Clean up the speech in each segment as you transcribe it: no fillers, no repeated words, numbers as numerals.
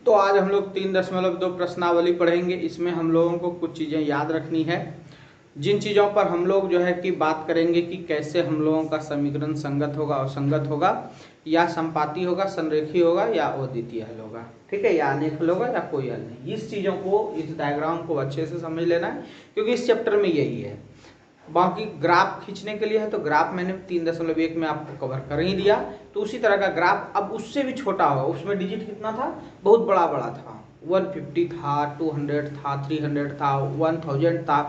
तो आज हम लोग 3.2 प्रश्नावली पढ़ेंगे। इसमें हम लोगों को कुछ चीज़ें याद रखनी है, जिन चीज़ों पर हम लोग जो है कि बात करेंगे कि कैसे हम लोगों का समीकरण संगत होगा और संगत होगा, या संपाती होगा, संरेखीय होगा, या अद्वितीय हल होगा। ठीक है, या अनेक हल होगा या कोई हल नहीं। इस चीज़ों को, इस डायग्राम को अच्छे से समझ लेना है, क्योंकि इस चैप्टर में यही है। बाकी ग्राफ खींचने के लिए है तो ग्राफ मैंने 3.1 में आपको कवर कर ही दिया। तो उसी तरह का ग्राफ अब उससे भी छोटा होगा। उसमें डिजिट कितना था, बहुत बड़ा बड़ा था, 150 था, 200 था, 300 था, 1000 था।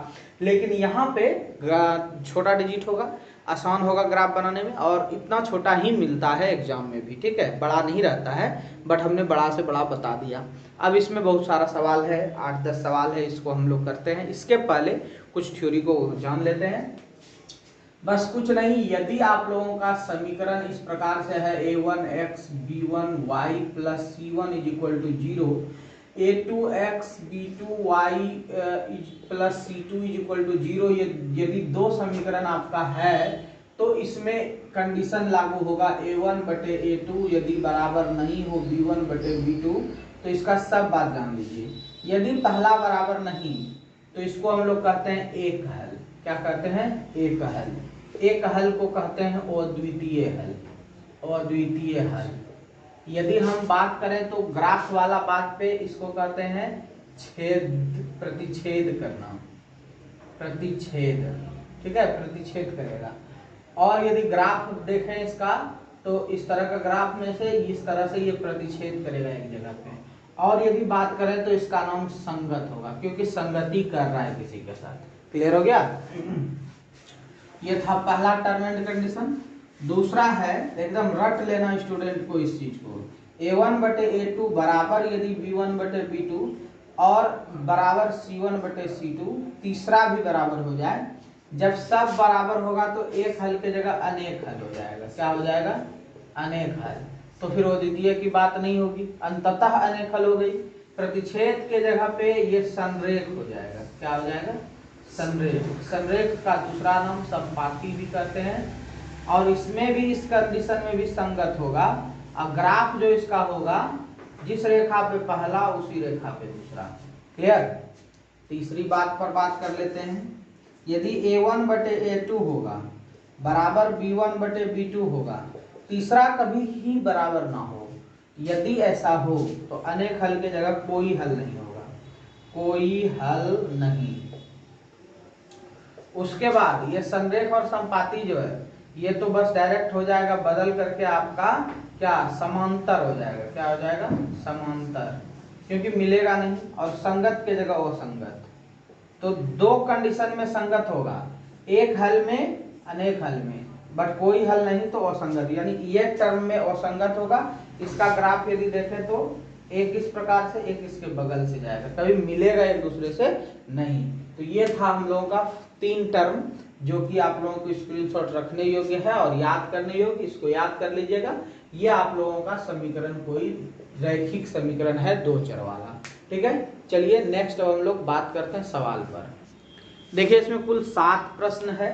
लेकिन यहाँ पे छोटा डिजिट होगा, आसान होगा ग्राफ बनाने में, और इतना छोटा ही मिलता है एग्जाम में भी। ठीक है, बड़ा नहीं रहता है, बट हमने बड़ा से बड़ा बता दिया। अब इसमें बहुत सारा सवाल है, 8-10 सवाल है, इसको हम लोग करते हैं। इसके पहले कुछ थ्योरी को जान लेते हैं। बस कुछ नहीं, यदि आप लोगों का समीकरण इस प्रकार से है a1x b1y plus c1 is equal to 0, a2x b2y plus c2 is equal to 0, यदि दो समीकरण आपका है तो इसमें कंडीशन लागू होगा a1 बटे a2 यदि बराबर नहीं हो b1 बटे b2, तो इसका सब बात जान लीजिए। यदि पहला बराबर नहीं तो इसको हम लोग कहते हैं एक हल। क्या कहते हैं? एक हल। एक हल को कहते हैं अद्वितीय हल। अद्वितीय हल। यदि हम बात करें तो ग्राफ वाला बात पे इसको कहते हैं छेद, प्रतिच्छेद करना, प्रतिच्छेद। ठीक है, प्रतिच्छेद करेगा। और यदि ग्राफ देखें इसका तो इस तरह का ग्राफ में से इस तरह से ये प्रतिच्छेद करेगा एक जगह पे। और यदि बात करें तो इसका नाम संगत होगा, क्योंकि संगति कर रहा है किसी के साथ। क्लियर हो गया? ये था पहला टर्म एंड कंडीशन। दूसरा है, एकदम रट लेना स्टूडेंट को इस चीज को, a1 बटे a2 बराबर यदि b1 बटे b2 और बराबर c1 बटे c2, तीसरा भी बराबर हो जाए। जब सब बराबर होगा तो एक हल के जगह अनेक हल हो जाएगा। क्या हो जाएगा? अनेक हल। तो फिर अद्वितीय की बात नहीं होगी, अंततः अनेक हल हो गई। प्रतिच्छेद के जगह पे ये संरेख हो जाएगा। क्या हो जाएगा? संरेख। संरेख का दूसरा नाम संपाती भी कहते हैं। और इसमें भी, इस कंडीशन में भी संगत होगा। अब ग्राफ जो इसका होगा, जिस रेखा पे पहला उसी रेखा पे दूसरा। क्लियर? तीसरी बात पर बात कर लेते हैं। यदि a1 बटे a2 होगा बराबर b1 बटे b2 होगा, तीसरा कभी ही बराबर ना हो, यदि ऐसा हो तो अनेक हल के जगह कोई हल नहीं होगा। कोई हल नहीं। उसके बाद ये संरेख और संपाती जो है, ये तो बस डायरेक्ट हो जाएगा, बदल करके आपका क्या समांतर हो जाएगा। क्या हो जाएगा? समांतर, क्योंकि मिलेगा नहीं। और संगत के जगह असंगत। तो दो कंडीशन में संगत होगा, एक हल में, अनेक हल में, बट कोई हल नहीं तो असंगत। यानी ये टर्म में असंगत होगा। इसका ग्राफ यदि देखें तो एक इस प्रकार से, एक इसके बगल से जाएगा, कभी मिलेगा एक दूसरे से नहीं। तो ये था हम लोगों का 3 टर्म, जो कि आप लोगों को स्क्रीनशॉट रखने योग्य है और याद करने योग्य। इसको याद कर लीजिएगा। ये आप लोगों का समीकरण कोई रैखिक समीकरण है, 2 चर वाला। ठीक है, चलिए नेक्स्ट अब हम लोग बात करते हैं सवाल पर। देखिए, इसमें कुल 7 प्रश्न है।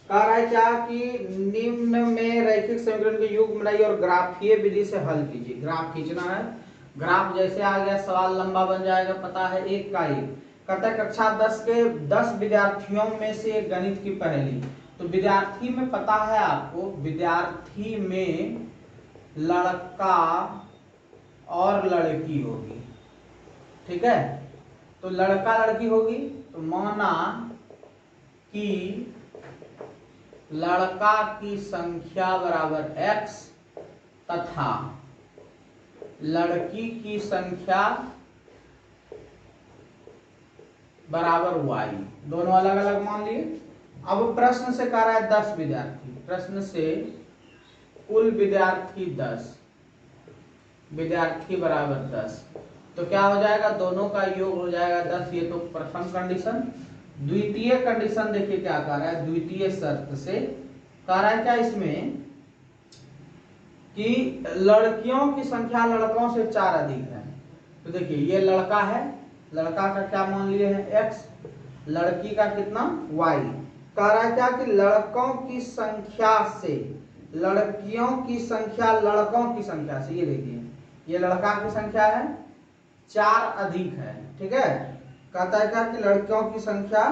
कह रहा है क्या कि निम्न में रैखिक समीकरण के युग्म बनाइए और ग्राफीय विधि से हल कीजिए। ग्राफ खींचना है। ग्राफ जैसे आ गया, सवाल लंबा बन जाएगा, पता है, एक का एक। कहता है कक्षा 10 के 10 विद्यार्थियों में से एक गणित की पहेली। तो विद्यार्थी में पता है आपको, विद्यार्थी में लड़का और लड़की होगी। ठीक है, तो लड़का लड़की होगी, तो माना कि लड़का की संख्या बराबर x तथा लड़की की संख्या बराबर y, दोनों अलग अलग मान लिए। अब प्रश्न से कह रहा है 10 विद्यार्थी। प्रश्न से कुल विद्यार्थी 10, विद्यार्थी बराबर 10, तो क्या हो जाएगा? दोनों का योग हो जाएगा 10। ये तो प्रथम कंडीशन। द्वितीय कंडीशन देखिए क्या कह रहा है। द्वितीय शर्त से कह रहा है क्या इसमें कि लड़कियों की संख्या लड़कों से 4 अधिक है। तो देखिए, ये लड़का है, लड़का का क्या मान लिए हैं? x, लड़की का कितना? y। कह रहा है क्या कि लड़कों की संख्या से, लड़कियों की संख्या लड़कों की संख्या से, ये देखिए, ये लड़का की संख्या है, 4 अधिक है। ठीक है, कहता है क्या कि लड़कियों की संख्या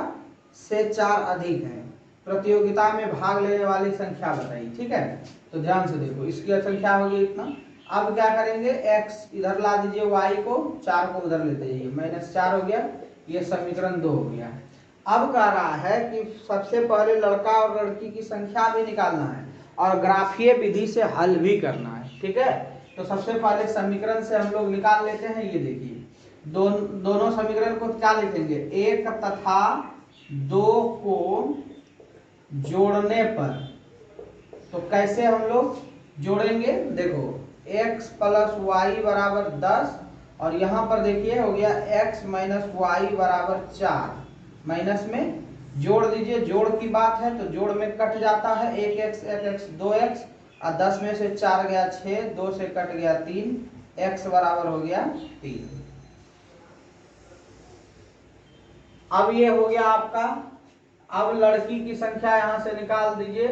से 4 अधिक है, प्रतियोगिता में भाग लेने वाली संख्या बताइए। ठीक है, तो ध्यान से देखो, इसकी संख्या होगी इतना। अब क्या करेंगे, x इधर ला दीजिए, y को 4 को उधर लेते जाइए, -4 हो गया, ये समीकरण 2 हो गया। अब कह रहा है कि सबसे पहले लड़का और लड़की की संख्या भी निकालना है और ग्राफीय विधि से हल भी करना है। ठीक है, तो सबसे पहले समीकरण से हम लोग निकाल लेते हैं। ये देखिए, दोनों समीकरण को क्या लिखेंगे, 1 तथा 2 को जोड़ने पर, तो कैसे हम लोग जोड़ेंगे, देखो x प्लस वाई बराबर 10 और यहाँ पर देखिए हो गया x माइनस वाई बराबर 4, माइनस में जोड़ दीजिए, जोड़ की बात है तो जोड़ में कट जाता है, 1x 2x और 10 में से 4 गया 6, 2 से कट गया 3, x बराबर हो गया 3। अब ये हो गया आपका। अब लड़की की संख्या यहां से निकाल दीजिए,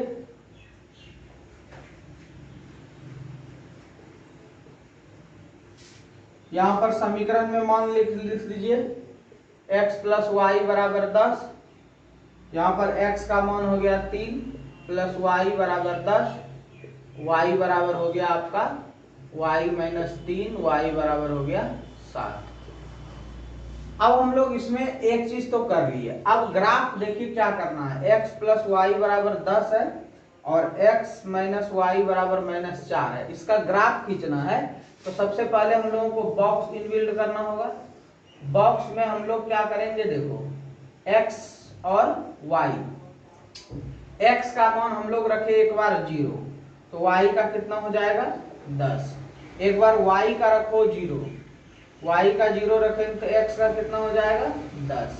यहां पर समीकरण में मान लिख लीजिए x प्लस वाई बराबर 10, यहां पर x का मान हो गया 3 प्लस वाई बराबर 10, y बराबर हो गया आपका y माइनस 3, y बराबर हो गया 7। अब हम लोग इसमें एक चीज तो कर लिए, अब ग्राफ देखिए क्या करना है, x प्लस वाई बराबर 10 है और x माइनस वाई बराबर -4 है, इसका ग्राफ खींचना है। तो सबसे पहले हम लोगों को बॉक्स इनबिल्ड करना होगा। बॉक्स में हम लोग क्या करेंगे, देखो x और y, x का मान हम लोग रखे एक बार 0, तो y का कितना हो जाएगा 10, एक बार y का रखो 0, y का 0 रखेंगे तो x का कितना हो जाएगा 10,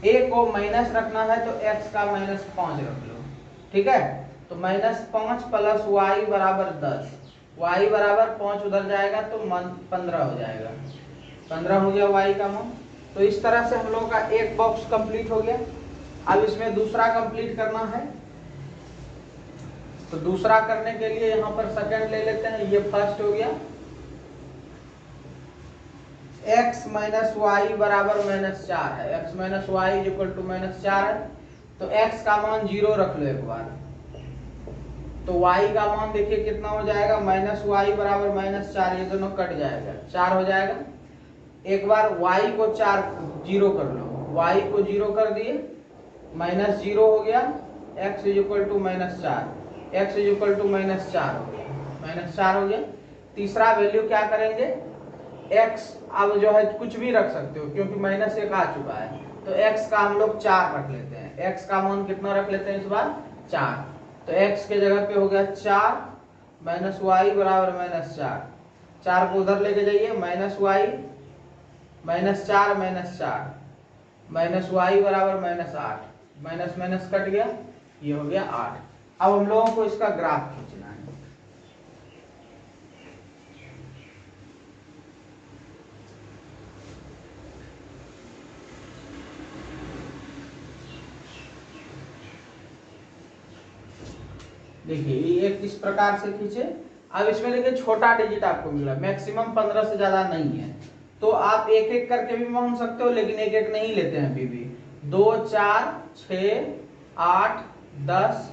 a को माइनस रखना है तो x का -5 रख लो। ठीक है, तो -5 प्लस y बराबर 10, y बराबर 5 उधर जाएगा तो 15 हो जाएगा, 15 हो गया y का मान। तो इस तरह से हम लोगों का एक बॉक्स कंप्लीट हो गया। अब इसमें दूसरा कंप्लीट करना है, तो दूसरा करने के लिए यहाँ पर सेकंड ले लेते हैं, ये फर्स्ट हो गया, x माइनस वाई बराबर -4 है, x minus y equal to -4 है, तो x का मान 0 रख लो एक बार, तो y का मान देखिए कितना हो जाएगा, -y बराबर -4, ये दोनों कट जाएगा, 4 हो जाएगा। एक बार y को 0 कर लो, y को 0 कर दिए, -0 हो गया, x equal to -4, x equal to -4 हो गया, -4 हो गया। तीसरा वैल्यू क्या करेंगे, x अब जो है कुछ भी रख सकते हो क्योंकि -1 आ चुका है, तो x का हम लोग 4 रख लेते हैं, x का मान कितना रख लेते हैं इस बार 4, तो x के जगह पे हो गया 4 माइनस वाई बराबर -4, 4 को उधर लेके जाइए, -y -4 -4 माइनस वाई बराबर -8, माइनस माइनस कट गया, ये हो गया 8। अब हम लोगों को इसका ग्राफ खींचना है। देखिए ये एक इस प्रकार से खींचे। अब इसमें देखिए छोटा डिजिट आपको मिला, मैक्सिमम 15 से ज्यादा नहीं है, तो आप एक एक करके भी मान सकते हो, लेकिन एक एक नहीं लेते हैं अभी भी। 2 4 6 8 10,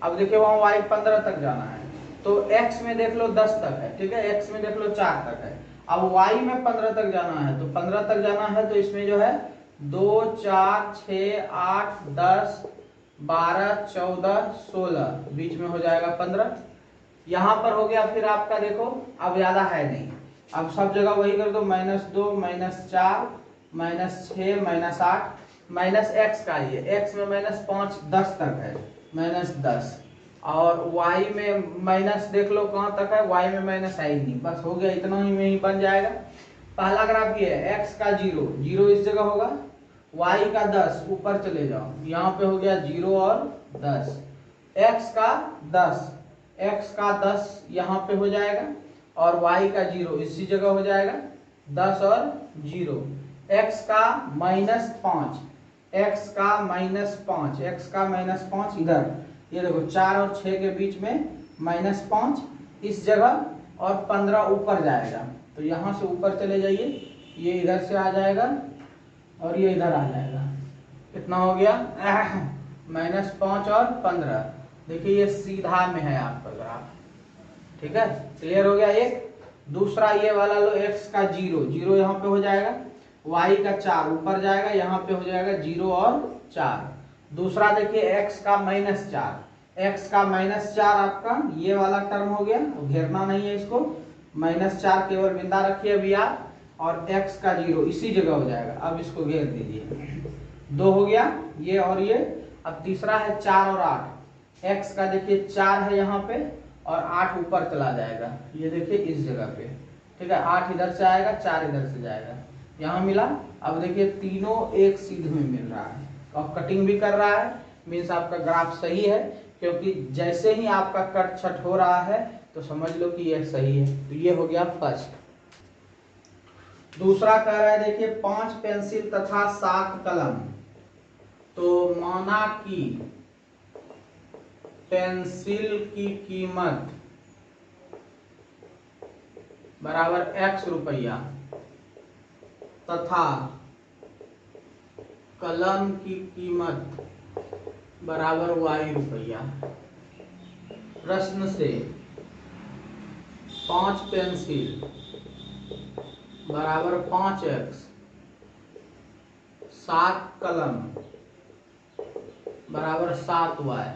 अब देखिए वहां y 15 तक जाना है, तो x में देख लो 10 तक है, ठीक है, x में देख लो 4 तक है, अब y में 15 तक जाना है, तो 15 तक जाना है, तो इसमें जो है 2 4 6 8 10 12 14 16, बीच में हो जाएगा 15, यहाँ पर हो गया। फिर आपका देखो अब ज्यादा है नहीं, अब सब जगह वही कर दो, -2 -4 -6 -8 -x का, ये x में -5 10 तक है, -10, और y में माइनस देख लो कहाँ तक है, y में माइनस है ही नहीं, बस हो गया, इतना ही में ही बन जाएगा। पहला ग्राफ ये है, x का 0 0 इस जगह होगा, y का 10 ऊपर चले जाओ, यहाँ पे हो गया 0 और 10, x का 10 यहाँ पे हो जाएगा, और y का 0 इसी जगह हो जाएगा, 10 और 0, x का -5, x का -5 इधर, ये देखो 4 और 6 के बीच में -5 इस जगह, और 15 ऊपर जाएगा, तो यहाँ से ऊपर चले जाइए, ये इधर से आ जाएगा और ये इधर आ जाएगा। कितना हो गया? -5 और 15। देखिए ये सीधा में है आपका ग्राफ, ठीक है, क्लियर हो गया। एक दूसरा ये वाला लो, x का 0, 0 यहाँ पे हो जाएगा, y का 4 ऊपर जाएगा, यहाँ पे हो जाएगा 0 और 4। दूसरा देखिए x का -4, x का -4 आपका ये वाला टर्म हो गया, घेरना नहीं है इसको, -4 केवल बिंदा रखिए अभी आप, और x का 0 इसी जगह हो जाएगा। अब इसको घेर दीजिए, 2 हो गया ये और ये। अब तीसरा है 4 और 8, x का देखिए 4 है यहाँ पे और 8 ऊपर चला जाएगा, ये देखिए इस जगह पे, ठीक है, 8 इधर से आएगा, 4 इधर से जाएगा, यहाँ मिला। अब देखिए तीनों एक सीध में मिल रहा है और कटिंग भी कर रहा है, मीन्स आपका ग्राफ सही है, क्योंकि जैसे ही आपका कट छट हो रहा है तो समझ लो कि यह सही है। तो ये हो गया फर्स्ट। दूसरा कह रहा है देखिए 5 पेंसिल तथा 7 कलम, तो माना कि पेंसिल की कीमत बराबर x रुपया तथा कलम की कीमत बराबर y रुपया। प्रश्न से 5 पेंसिल बराबर 5x, 7 कलम बराबर 7y,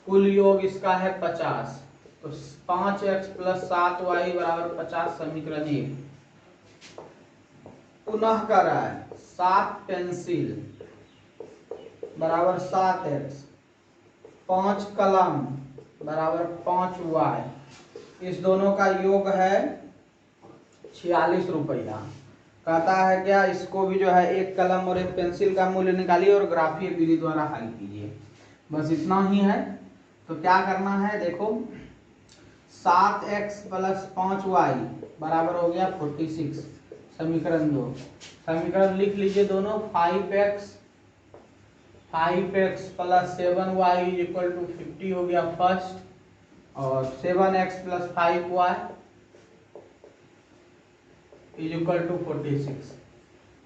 कुल योग इसका है 50। तो 5x + 7y बराबर 50 समीकरण 1। पुनः कर रहा है 7 पेंसिल बराबर 7x, 5 कलम बराबर 5y, इस दोनों का योग है 46 रुपया। कहता है क्या, इसको भी जो है एक कलम और एक पेंसिल का मूल्य निकालिए और ग्राफीय विधि द्वारा हल कीजिए। बस इतना ही है। तो क्या करना है, देखो 7x + 5y बराबर हो गया 46, समीकरण 2। समीकरण लिख लीजिए दोनों, 5x + 7y = 50 हो गया फर्स्ट, और 7x + 5y = 46।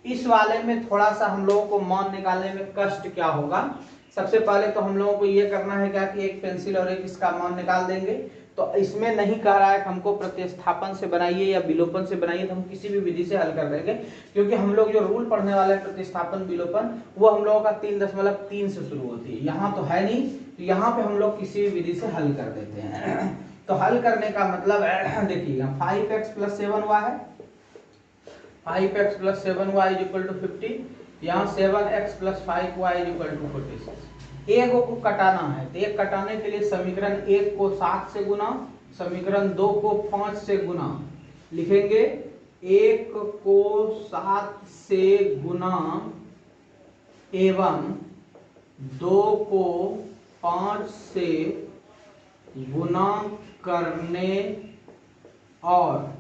इस वाले में थोड़ा सा हम लोगों को मान निकालने में कष्ट क्या होगा। सबसे पहले तो हम लोगों को ये करना है क्या कि एक पेंसिल और एक इसका मान निकाल देंगे। तो इसमें नहीं कह रहा है कि हमको प्रतिस्थापन से बनाइए या विलोपन से बनाइए, तो हम किसी भी विधि से हल कर देंगे, क्योंकि हम लोग जो रूल पढ़ने वाले हैं प्रतिस्थापन विलोपन, वो हम लोगों का 3.3 से शुरू होती है, यहाँ तो है नहीं, तो यहाँ पे हम लोग किसी भी विधि से हल कर देते हैं। तो हल करने का मतलब देखिए 5x + 7y है, 5x + 7y = 50, यहाँ 7x + 5y = 46। एक को कटाना है, तो एक कटाने के लिए समीकरण 1 को 7 से गुना, समीकरण 2 को 5 से गुना, लिखेंगे 1 को 7 से गुना एवं 2 को 5 से गुना करने और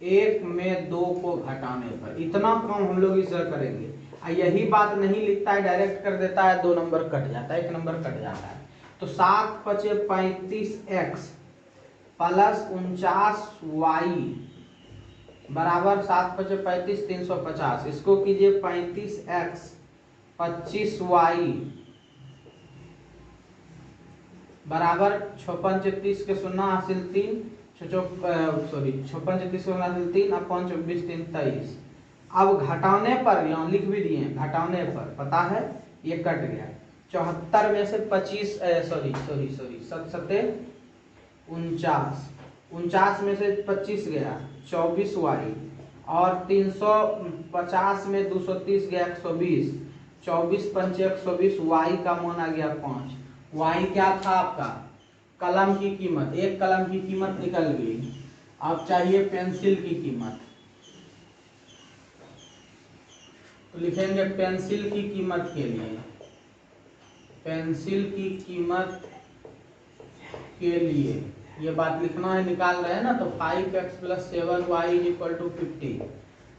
1 में 2 को घटाने पर। इतना काम हम लोग इस तरह करेंगे। यही बात नहीं लिखता है, डायरेक्ट कर देता है, 2 नंबर कट जाता है, 1 नंबर कट जाता है। तो 7 × 5 = 35x + 49y बराबर 7 × 5 = 35, 350। इसको कीजिए 35x 25y बराबर 56 36 के 0 हासिल 3, 56 36 के 0 हासिल 3, अब 5 24 3 23। अब घटाने पर यहाँ लिख भी दिए, घटाने पर पता है ये कट गया, 74 में से 25 49 में से 25 गया 24y, और 350 में 230 गया 120, 24 × 5 = 120, y का मान आ गया 5। y क्या था आपका, कलम की कीमत, एक कलम की कीमत निकल गई। अब चाहिए पेंसिल की कीमत, तो लिखेंगे पेंसिल की कीमत के लिए, पेंसिल की कीमत के लिए ये बात लिखना है, निकाल रहे हैं ना। तो 5x + 7y = 50।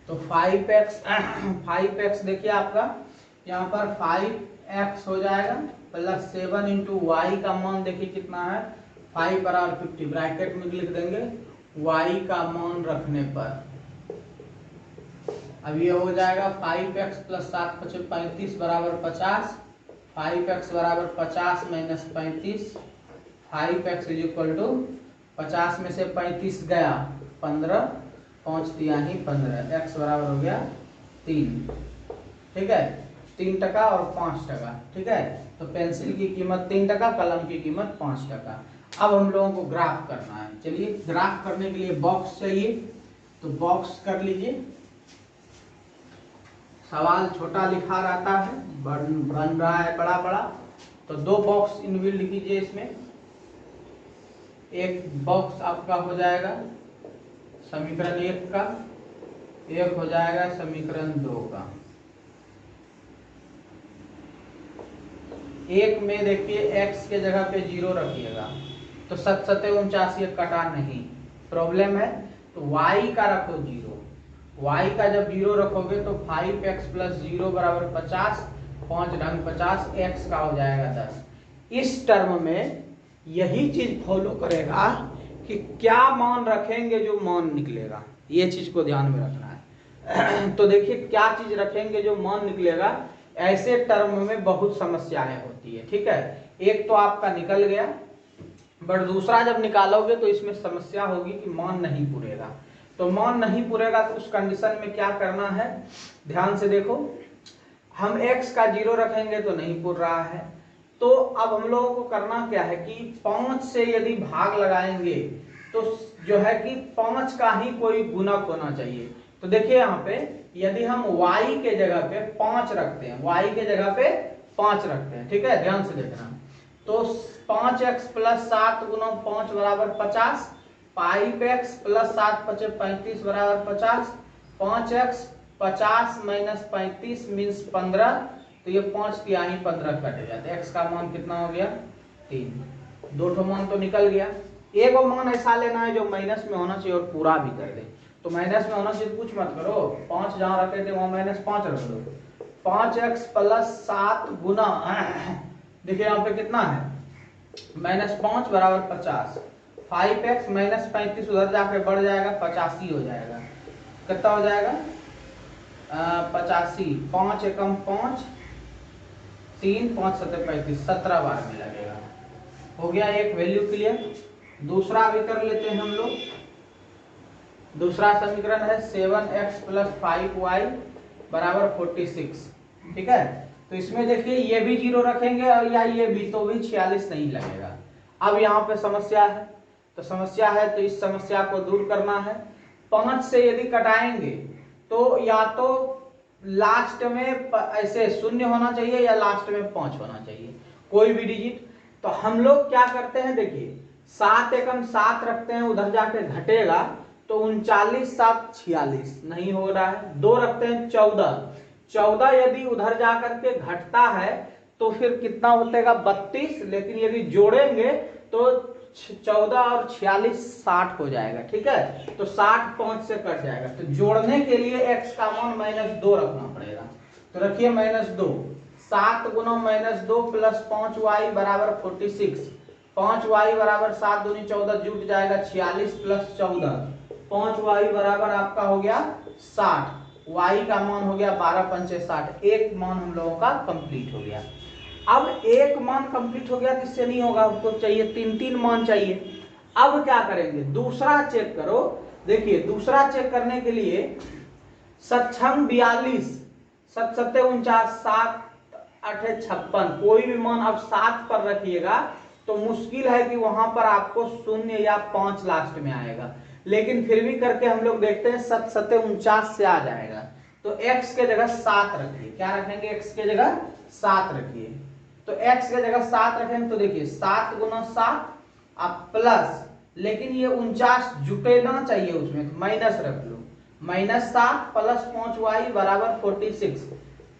तो 5x देखिए आपका यहाँ पर 5x हो जाएगा + 7 × y का मान देखिए कितना है, 5 = 50, ब्रैकेट में लिख देंगे y का मान रखने पर। अब ये हो जाएगा 5x प्लस 7 × 35 बराबर 50। 5x बराबर 50 minus 35। 5x is equal to 50 में से 35 गया 15, पहुंच दिया ही 15। x बराबर हो गया 3। ठीक है, 3 टका और 5 टका। ठीक है, तो पेंसिल की कीमत 3 टका, कलम की कीमत 5 टका। अब हम लोगों को ग्राफ करना है। चलिए, ग्राफ करने के लिए बॉक्स चाहिए, तो बॉक्स कर लीजिए। सवाल छोटा लिखा रहता है, बन रहा है बड़ा बड़ा, तो 2 बॉक्स इनबिल्ड कीजिए इसमें। एक बॉक्स आपका हो जाएगा समीकरण 1 का, एक हो जाएगा समीकरण 2 का। एक में देखिए x के जगह पे 0 रखिएगा, तो 7 7 49 ये कटा नहीं, प्रॉब्लम है। तो y का रखो 0। y का जब 0 रखोगे तो 5x प्लस 0 बराबर 50, 5 ढंग 50, x का हो जाएगा 10। इस टर्म में यही चीज फॉलो करेगा कि क्या मान रखेंगे जो मान निकलेगा, ये चीज को ध्यान में रखना है। तो देखिए क्या चीज रखेंगे जो मान निकलेगा, ऐसे टर्म में बहुत समस्याएं होती है। ठीक है, एक तो आपका निकल गया, बट दूसरा जब निकालोगे तो इसमें समस्या होगी कि मान नहीं पूरेगा। तो मान नहीं पूरेगा तो उस कंडीशन में क्या करना है, ध्यान से देखो। हम x का 0 रखेंगे तो नहीं पूर रहा है, तो अब हम लोगों को करना क्या है कि 5 से यदि भाग लगाएंगे तो जो है कि 5 का ही कोई गुणक होना चाहिए। तो देखिए यहाँ पे यदि हम y के जगह पे 5 रखते हैं, y के जगह पे 5 रखते हैं, ठीक है, ध्यान से देखना, तो 5x प्लस 7 गुना 5 बराबर 50, 5x प्लस 7 × 35 बराबर 50, 5x 50 माइनस 35 मीन्स 15, तो ये 5 की आनी 15 कट गया, तो x का मान कितना हो गया 3। 2 ठो मान तो निकल गया। एक और मान ऐसा लेना है जो माइनस में होना चाहिए और पूरा भी कर दे। तो माइनस में होना चाहिए, कुछ मत करो, 5 जहां रखे थे वहां माइनस 5 रख दो। 5x प्लस 7 गुना, देखिए यहाँ पे कितना है -5 बराबर 50, 5x माइनस 35 उधर जाके बढ़ जाएगा 85 हो जाएगा। कितना हो जाएगा 85, 5 एकम 5, 3 5 7 35, 17 बार में लगेगा। हो गया एक वैल्यू क्लियर। दूसरा भी कर लेते हैं हम लोग। दूसरा समीकरण है 7x प्लस 5y बराबर 46। ठीक है, तो इसमें देखिए ये भी 0 रखेंगे और या ये भी, तो भी 46 नहीं लगेगा। अब यहाँ पे समस्या है, तो समस्या है तो इस समस्या को दूर करना है। 5 से यदि कटाएंगे तो या तो लास्ट में ऐसे 0 होना चाहिए या लास्ट में 5 होना चाहिए, कोई भी डिजिट। तो हम लोग क्या करते हैं, देखिए 7 एकम 7 रखते हैं, उधर जाके घटेगा तो 39 7 46 नहीं हो रहा है। 2 रखते हैं 14, 14 यदि उधर जाकर के घटता है तो फिर कितना होतेगा 32, लेकिन यदि जोड़ेंगे तो 14 और 46 60 हो जाएगा। ठीक है, तो 60 5 से कट जाएगा, तो जोड़ने के लिए x का मान -2 रखना पड़ेगा। तो रखिए -2, 7 गुना -2 प्लस 5y बराबर 46, 5y बराबर 7 दूनी 14 जुट जाएगा 46 प्लस 14, 5y बराबर आपका हो गया 60, y का मान हो गया 12 पंचे 60। एक मान हम लोगों का कंप्लीट हो गया। अब एक मान कंप्लीट हो गया, किससे नहीं होगा, हमको चाहिए 3 मान चाहिए। अब क्या करेंगे, दूसरा चेक करो। देखिए दूसरा चेक करने के लिए सक्षम 42, 7 7 49, 7 8 56, कोई भी मान अब 7 पर रखिएगा तो मुश्किल है कि वहां पर आपको 0 या 5 लास्ट में आएगा, लेकिन फिर भी करके हम लोग देखते हैं 7 7 49 से आ जाएगा। तो x के जगह 7 रखिए, क्या रखेंगे, x के जगह 7 रखिए। तो x के जगह 7 रखेंगे तो देखिए 7 गुना 7 आप प्लस, लेकिन ये 49 जुटेना चाहिए उसमें, तो माइनस रख लो, -7 प्लस 5y बराबर 46,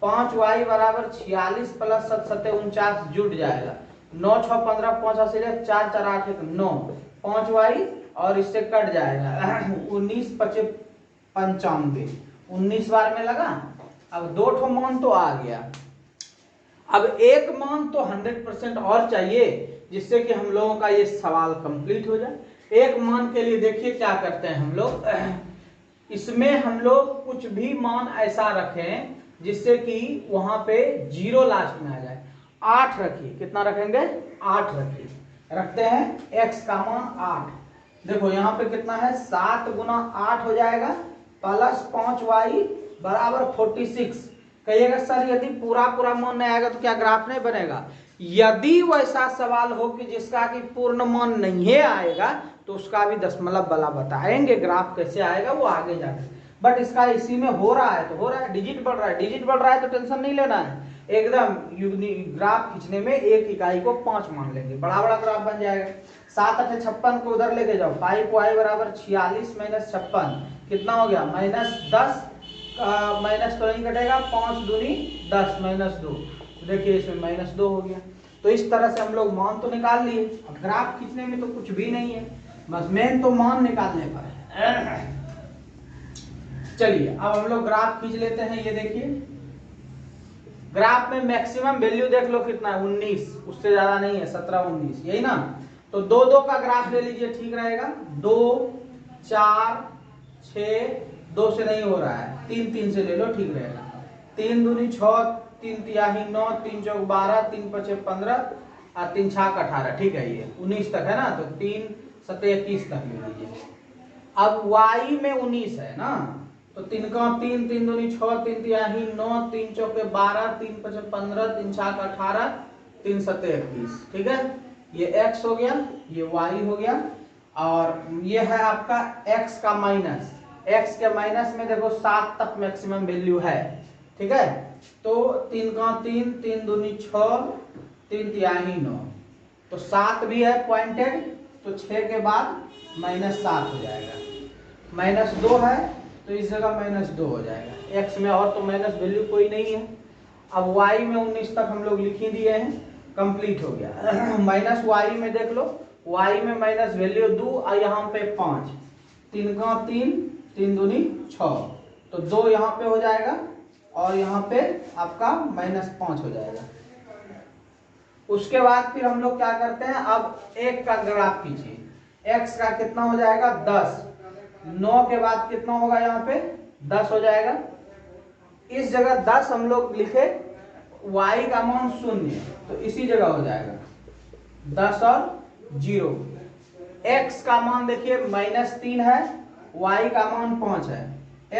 5y बराबर 46 प्लस 7 7 49 जुट जाएगा, 9 6 15 5 4 4 8 1 9, 5y और इससे कट जाएगा 19 25 95, 19 बार में लगा। अब 2 ठो मान तो आ गया, अब एक मान तो 100% और चाहिए जिससे कि हम लोगों का ये सवाल कंप्लीट हो जाए। एक मान के लिए देखिए क्या करते हैं हम लोग, इसमें हम लोग कुछ भी मान ऐसा रखें जिससे कि वहां पे 0 लास्ट में आ जाए। 8 रखिए, कितना रखेंगे? 8 रखिए। रखते हैं x का मान 8। देखो यहाँ पे कितना है, 7 गुना 8 हो जाएगा प्लस 5y बराबर 46। कहिएगा सर यदि पूरा पूरा मान नहीं आएगा तो क्या ग्राफ नहीं बनेगा? यदि वैसा सवाल हो कि जिसका कि पूर्ण मान नहीं आएगा तो उसका भी दशमलव वाला बताएंगे, ग्राफ कैसे आएगा वो आगे जाकर। बट इसका इसी में हो रहा है तो हो रहा है, डिजिट बढ़ रहा है, डिजिट बढ़ रहा है तो टेंशन नहीं लेना है, एकदम ग्राफ खींचने में एक इकाई को 5 मान लेंगे, बड़ा बड़ा ग्राफ बन जाएगा। 7 8 56 को उधर लेके जाओ, 5y बराबर 46 माइनस 56 कितना हो गया? -10। माइनस तो नहीं कटेगा, 5 दूनी 10 -2, देखिए इसमें -2 हो गया। तो इस तरह से हम लोग मान तो निकाल लिए। अब ग्राफ खींचने में तो कुछ भी नहीं है, बस मेन तो मान निकालने पर है। चलिए अब हम लोग ग्राफ खींच लेते हैं। ये देखिए ग्राफ में मैक्सिमम वैल्यू देख लो कितना है, 19, उससे ज्यादा नहीं है, 17 19, यही ना। तो 2 2 का ग्राफ ले लीजिए, ठीक रहेगा। 2 4 6, 2 से नहीं हो रहा है, 3 3 से ले लो, ठीक रहेगा। 3 दूनी 6, 3 तिहाई 9, 3 चौक 12, 3 पचे 15 और 3 छाक 18, ठीक है। ये 19 तक है ना, तो 3 7 21 तक ले लीजिए। अब y में 19 है ना, तो 3 का 3, 3 दूनी 6, 3 तिहाई 9, 3 चौके 12, 3 पचे 15, 3 छाक 18, 3 7 21, ठीक है। ये x हो गया, ये y हो गया, और ये है आपका x का माइनस। x के माइनस में देखो 7 तक मैक्सिमम वैल्यू है, ठीक है। तो 3 का 3, 3 दूनी 6, 3 तिहाई 9, तो 7 भी है पॉइंटेड, तो 6 के बाद -7 हो जाएगा। -2 है तो इस जगह -2 हो जाएगा। x में और तो माइनस वैल्यू कोई नहीं है। अब y में 19 तक हम लोग लिख ही दिए हैं, कंप्लीट हो गया। माइनस y में देख लो, y में माइनस वैल्यू 2 और यहाँ पे 5, 3 का 3, 3 दूनी 6, तो 2 यहाँ पे हो जाएगा और यहाँ पे आपका -5 हो जाएगा। उसके बाद फिर हम लोग क्या करते हैं, अब 1 का ग्राफ खींचिए। x का कितना हो जाएगा? 10। 9 के बाद कितना होगा? यहाँ पे 10 हो जाएगा। इस जगह 10 हम लोग लिखे, y का मान 0, तो इसी जगह हो जाएगा 10 और 0। x का मान देखिए -3 है, y का मान 5 है।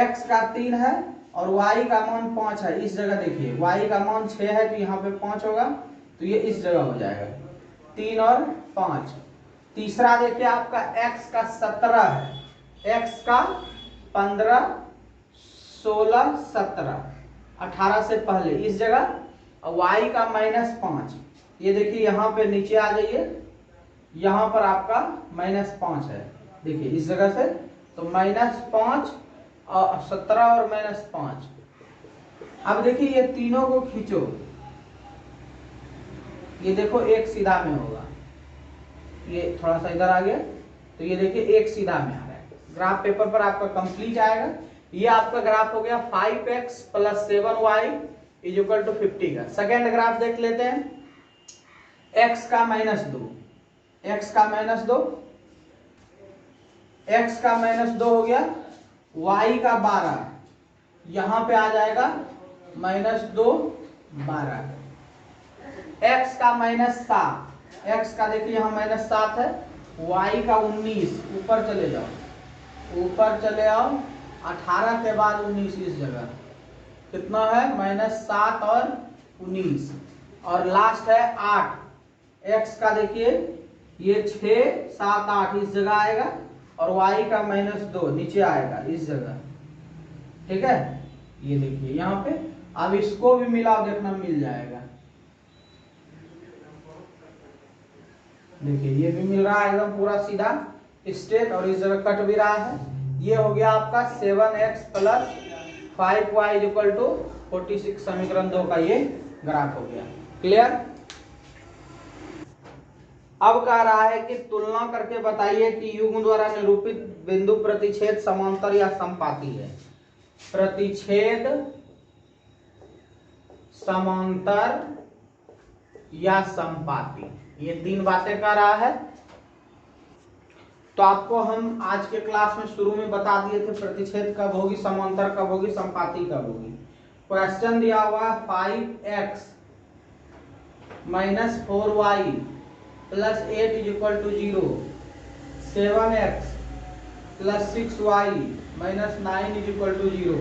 x का 3 है और y का मान 5 है, इस जगह देखिए y का मान 6 है तो यहाँ पे 5 होगा, तो ये इस जगह हो जाएगा 3 और 5। तीसरा देखिए आपका x का 17 है, x का 15 16 17 18 से पहले इस जगह, y का -5, ये देखिए यहाँ पे नीचे आ जाइए, यहाँ पर आपका -5 है, देखिए इस जगह से, तो -5 और 17 और -5। अब देखिए ये तीनों को खींचो, ये देखो एक सीधा में होगा, ये थोड़ा सा इधर आ गया, तो ये देखिए एक सीधा में आ रहा है। ग्राफ पेपर पर आपका कंप्लीट आएगा। ये आपका ग्राफ हो गया 5x + 7y = 50 का। सेकेंड ग्राफ देख लेते हैं। x का -2, x का -2, x का -2 हो गया, y का 12, यहां पे आ जाएगा -2 12। x का -7, x का देखिए यहाँ -7 है, y का 19, ऊपर चले जाओ, ऊपर चले आओ, 18 के बाद 19 इस जगह कितना है? -7 और 19, और लास्ट है 8। x का देखिए ये 6 7 8 इस जगह आएगा, और y का -2 नीचे आएगा इस जगह, ठीक है। ये देखिए यहाँ पे, अब इसको भी मिलाओ, देखना मिल जाएगा, देखिए ये भी मिल रहा है एकदम पूरा सीधा स्ट्रेट, और इस जगह कट भी रहा है। ये हो गया आपका 7x + 5y = 46, समीकरण 2 का ये ग्राफ हो गया। क्लियर? अब कह रहा है कि तुलना करके बताइए कि युग्म द्वारा निरूपित बिंदु प्रतिच्छेद समांतर या समपाती है। प्रतिच्छेद, समांतर या समपाती, ये 3 बातें कह रहा है। तो आपको हम आज के क्लास में शुरू में बता दिए थे प्रतिच्छेद कब होगी, समांतर कब होगी, संपाती कब होगी। क्वेश्चन दिया हुआ 5x minus 4y plus 8 is equal to 0, 7x plus 6y minus 9 is equal to 0।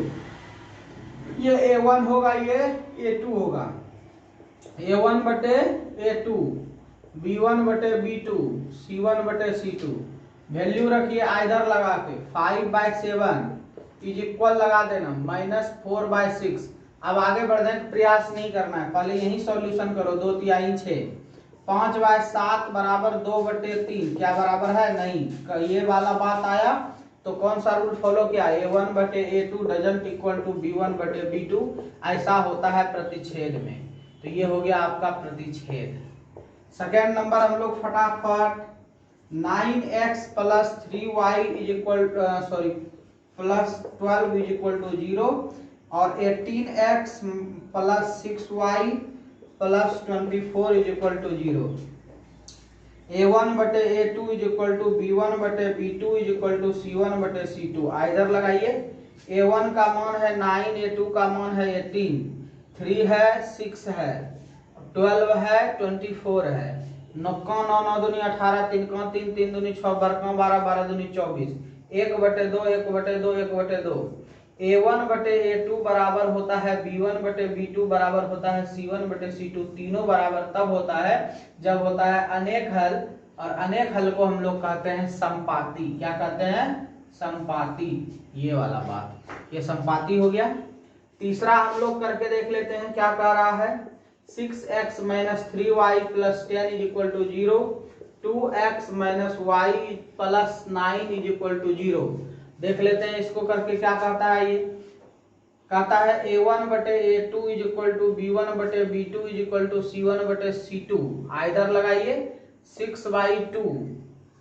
ये a1 होगा, ये a2 होगा। a1 बटे a2, b1 बटे b2, c1 बटे c2। वैल्यू रखिए आइधर लगा के 5/7 इज इक्वल लगा देना -4/6। अब आगे बढ़ने का प्रयास नहीं करना है, पहले यही सॉल्यूशन करो। 2 तिहाई 6, 5/7 बराबर 2/3। क्या बराबर है? नहीं। ये वाला बात आया तो कौन सा रूल फॉलो किया? a1 बटे a2 doesn't equal to b1 बटे b2। ऐसा होता है प्रतिच्छेद में। तो ये हो गया आपका प्रतिच्छेद। सेकेंड नंबर हम लोग फटाफट 9x plus 3y is equal plus 12 is equal to 0 और 18x plus 6y plus 24 is equal to 0। a1 बटे a2 is equal to b1 बटे b2 is equal to c1 बटे c2। आइधर लगाइए। a1 का मान है 9, a2 का मान है 18, 3 है 6 है 12 है 24 है। 9 9 9 दूनी 18, 3 3 3 दूनी 6, 12 12 दूनी 24, 1/2 1/2 1/2। a1 बटे a2 बराबर होता है b1 बटे b2 बराबर होता है c1 बटे c2। तीनों बराबर तब होता है जब होता है अनेक हल, और अनेक हल को हम लोग कहते हैं संपाती। क्या कहते हैं? संपाती। ये वाला बात, ये संपाती हो गया। तीसरा हम लोग करके देख लेते हैं क्या कह रहा है। 6x minus 3y plus 10 is equal to 0, 2x minus y plus 9 is equal to 0। देख लेते हैं इसको करके क्या कहता है। ये कहता है a1 बटे a2 is equal to b1 बटे b2 is equal to c1 बटे c2। आइधर लगाइए 6/2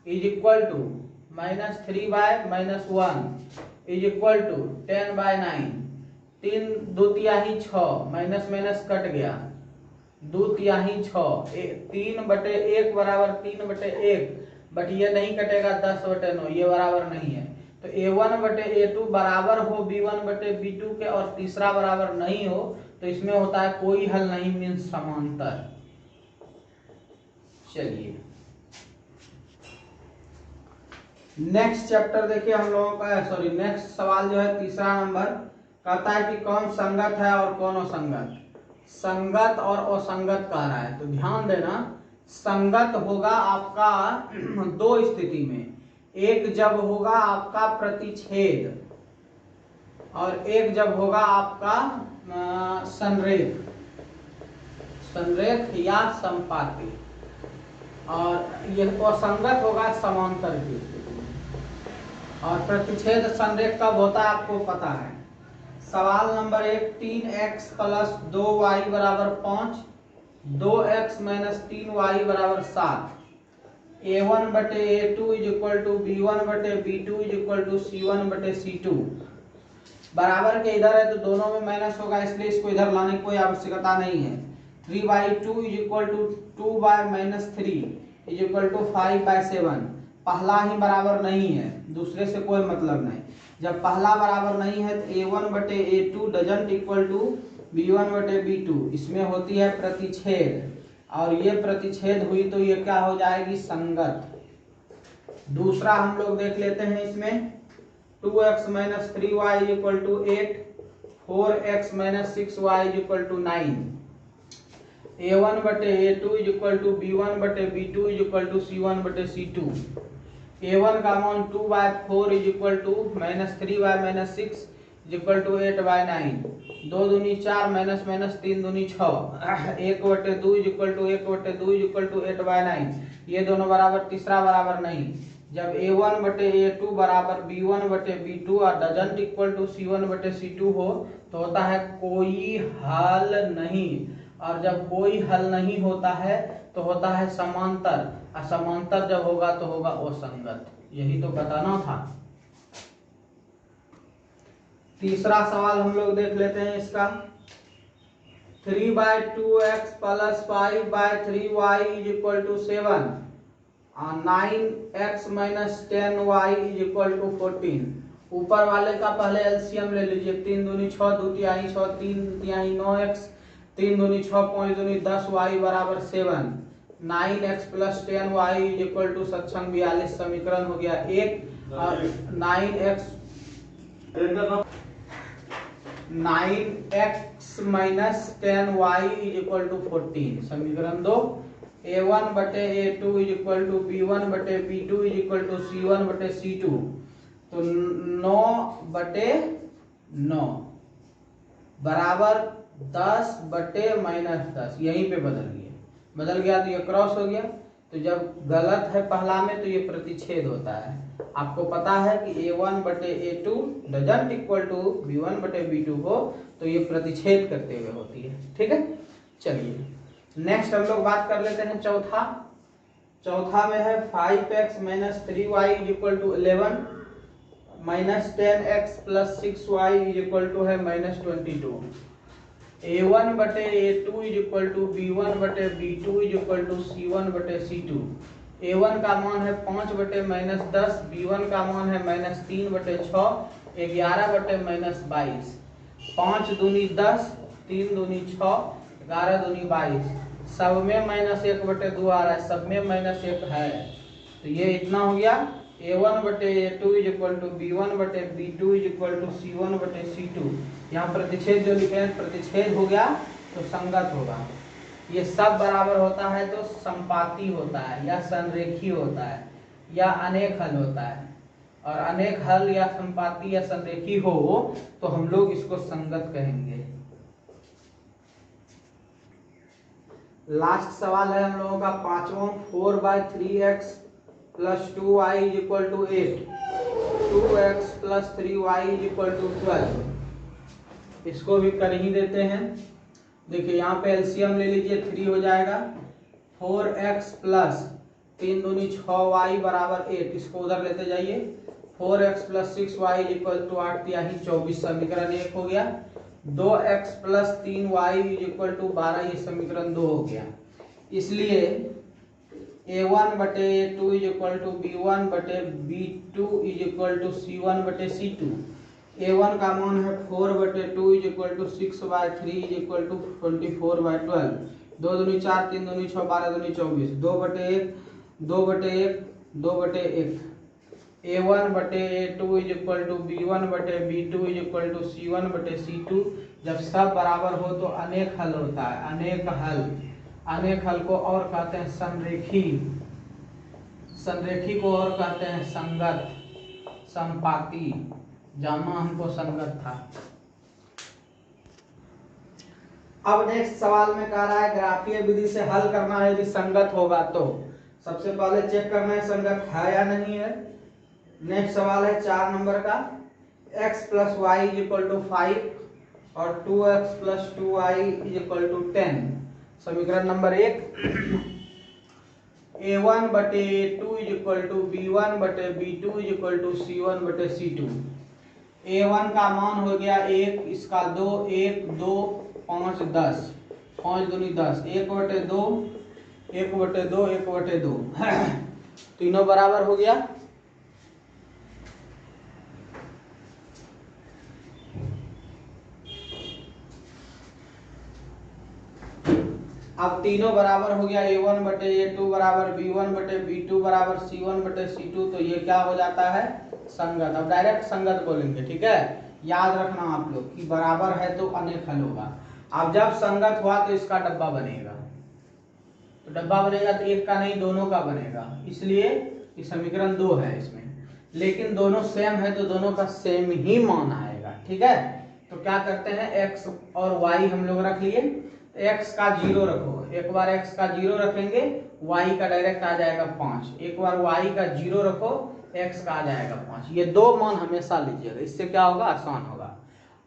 is equal to -3/-1 is equal to 10/9। 3 2 तिहाई 6, माइनस माइनस कट गया, 2 तिहाई 6, 3/1 बराबर 3/1, बट ये नहीं कटेगा 10/9, ये बराबर नहीं है। तो a1 बटे a2 बराबर हो b1 बटे b2 के और तीसरा बराबर नहीं हो तो इसमें होता है कोई हल नहीं, मीन्स समांतर। चलिए नेक्स्ट चैप्टर देखिए हम लोगों का, नेक्स्ट सवाल जो है तीसरा नंबर कहता है कि कौन संगत है और कौन असंगत। संगत और असंगत कह रहा है, तो ध्यान देना। संगत होगा आपका दो स्थिति में, एक जब होगा आपका प्रतिच्छेद और एक जब होगा आपका संरेख, संरेख या संपाती। और ये असंगत होगा समांतर की स्थिति में। और प्रतिच्छेद संरेख कब होता है आपको पता है। सवाल नंबर 1, 3x प्लस 2y बराबर 5, 2x माइनस 3y बराबर 7। a1 बटे a2 is equal to b1 बटे b2 is equal to c1 बटे c2। बराबर के इधर है तो दोनों में माइनस होगा, इसलिए इसको इधर लाने की कोई आवश्यकता नहीं है। 3/2 is equal to 2/-3 is equal to 5/7। पहला ही बराबर नहीं है, दूसरे से कोई मतलब नहीं। जब पहला बराबर नहीं है तो a1 बटे a2 doesn't equal to b1 बटे b2। इसमें होती है प्रतिच्छेद, और ये प्रतिच्छेद हुई तो ये क्या हो जाएगी? संगत। दूसरा हम लोग देख लेते हैं इसमें 2x minus 3y equal to 8, 4x minus 6y equal to 9। a1 बटे a2 is equal to b1 बटे b2 is equal to c1 बटे c2। a1 का मान 2/4 is equal to -3/-6 is equal to 8/9। 2 दूनी 4, माइनस माइनस 3 दूनी 6, 1/2 is equal to 1/2 is equal to 8/9। ये दोनों बराबर, तीसरा बराबर नहीं। जब a1 बटे a2 बराबर b1 बटे b2 और डजंट इक्वल टू c1 बटे c2 हो तो होता है कोई हल नहीं। और जब कोई हल नहीं होता है तो होता है समांतर, और समांतर जब होगा तो होगा असंगत। यही तो बताना था। तीसरा सवाल हम लोग देख लेते हैं इसका। 3/2x plus 5/3y is equal to 7 9x minus 10y is equal to 14। ऊपर वाले का पहले एलसीएम ले लीजिए। 3 दूनी 6, 2 तिहाई 6, 3 तिहाई 9x, 3 दूनी 6, 5 दूनी 10, y बराबर 7। 9x plus 10y is equal to 42 समीकरण हो गया 1। और 9x minus 10y is equal to 14 समीकरण 2। a1 बटे a2 is equal to b1 बटे b2 is equal to c1 बटे c2। तो 9 बटे 9 बराबर 10 बटे माइनस 10, यहीं पे बदल गया तो ये क्रॉस हो गया। तो जब गलत है पहला में तो ये प्रतिच्छेद होता है। आपको पता है कि a1 बटे a2 doesn't equal to b1 बटे b2 हो, तो ये प्रतिच्छेद करते हुए होती है। ठीक है, चलिए नेक्स्ट हम लोग बात कर लेते हैं चौथा में है 5x minus 3y is equal to 11 minus 10x plus 6y is equal to है माइनस 22। a1 बटे a2 is equal to b1 बटे b2 is equal to c1 बटे c2। a1 का मान है 5 बटे माइनस 10, b1 का मान है माइनस 3 बटे 6, 11 बटे माइनस 22। 5 दूनी 10, 3 दूनी 6, 11 दूनी 22। सब में माइनस 1 बटे 2 आ रहा है, सब में माइनस 1 है, तो ये इतना हो गया। a1 बटे a2 is equal to b1 बटे b2 is equal to c1 बटे c2। यहाँ प्रतिच्छेद जो लिखे हैं प्रतिच्छेद हो गया तो संगत होगा। ये सब बराबर होता है तो संपाती होता है या संरेखी होता है या अनेक हल होता है। और अनेक हल या संपाती या संरेखी हो तो हम लोग इसको संगत कहेंगे। लास्ट सवाल है हम लोगों का पांचवा। 4/3x plus 2y is equal to 8, 2x plus 3y is equal to 12। इसको भी कर ही देते हैं। देखिए यहाँ पे एलसीएम ले लीजिए, 3 हो जाएगा। 4x प्लस 3 दूनी 6y बराबर 8, इसको उधर लेते जाइए। 4x plus 6y is equal to 8 तिहाई 24 समीकरण 1 हो गया। 2x plus 3y is equal to 12, ये समीकरण 2 हो गया। इसलिए a1 बटे a2 is equal to b1 बटे b2 is equal to c1 बटे c2। a1 का मान है 4 बटे 2 is equal to 6/3 is equal to 24/12। 2 दूनी 4, 3 दूनी 6, 12 दूनी 24। 2 बटे 1, 2 बटे 1, 2 बटे 1। a1 बटे a2 is equal to b1 बटे b2 is equal to c1 बटे c2। जब सब बराबर हो तो अनेक हल होता है, अनेक हल। अनेक हल को और कहते हैं संरेखी, संरेखी को और कहते हैं संगत, संपाती। जानना हमको संगत था। अब नेक्स्ट सवाल में कह रहा है ग्राफीय विधि से हल करना है यदि संगत होगा तो। सबसे पहले चेक करना है संगत है या नहीं है। नेक्स्ट सवाल है 4 नंबर का। x plus y is equal to 5 और 2x plus 2y is equal to 10। समीकरण नंबर 1। a1 बटे a2 is equal to b1 बटे b2 is equal to c1 बटे c2। a1 का मान हो गया 1, इसका 2, 1 2 5 10, 5 दूनी 10, 1 बटे 2, 1 बटे 2, 1 बटे 2 तीनों बराबर हो गया। अब तीनों बराबर हो गया। a1 बटे a2 बराबर b1 बटे b2 बराबर c1 बटे c2। तो ये क्या हो जाता है संगत। अब डायरेक्ट संगत बोलेंगे, ठीक है। याद रखना आप लोग कि बराबर है तो अनेक हल होगा। अब जब संगत हुआ तो इसका डब्बा बनेगा। तो डब्बा बनेगा तो एक का नहीं दोनों का बनेगा, इसलिए ये समीकरण 2 है इसमें। लेकिन दोनों सेम है तो दोनों का सेम ही मान आएगा, ठीक है। तो क्या करते हैं x और y हम लोग रख लिए। x का 0 रखो, एक बार x का 0 रखेंगे y का डायरेक्ट आ जाएगा 5। एक बार y का 0 रखो x का आ जाएगा 5। ये दो मान हमेशा लीजिएगा, इससे क्या होगा आसान होगा।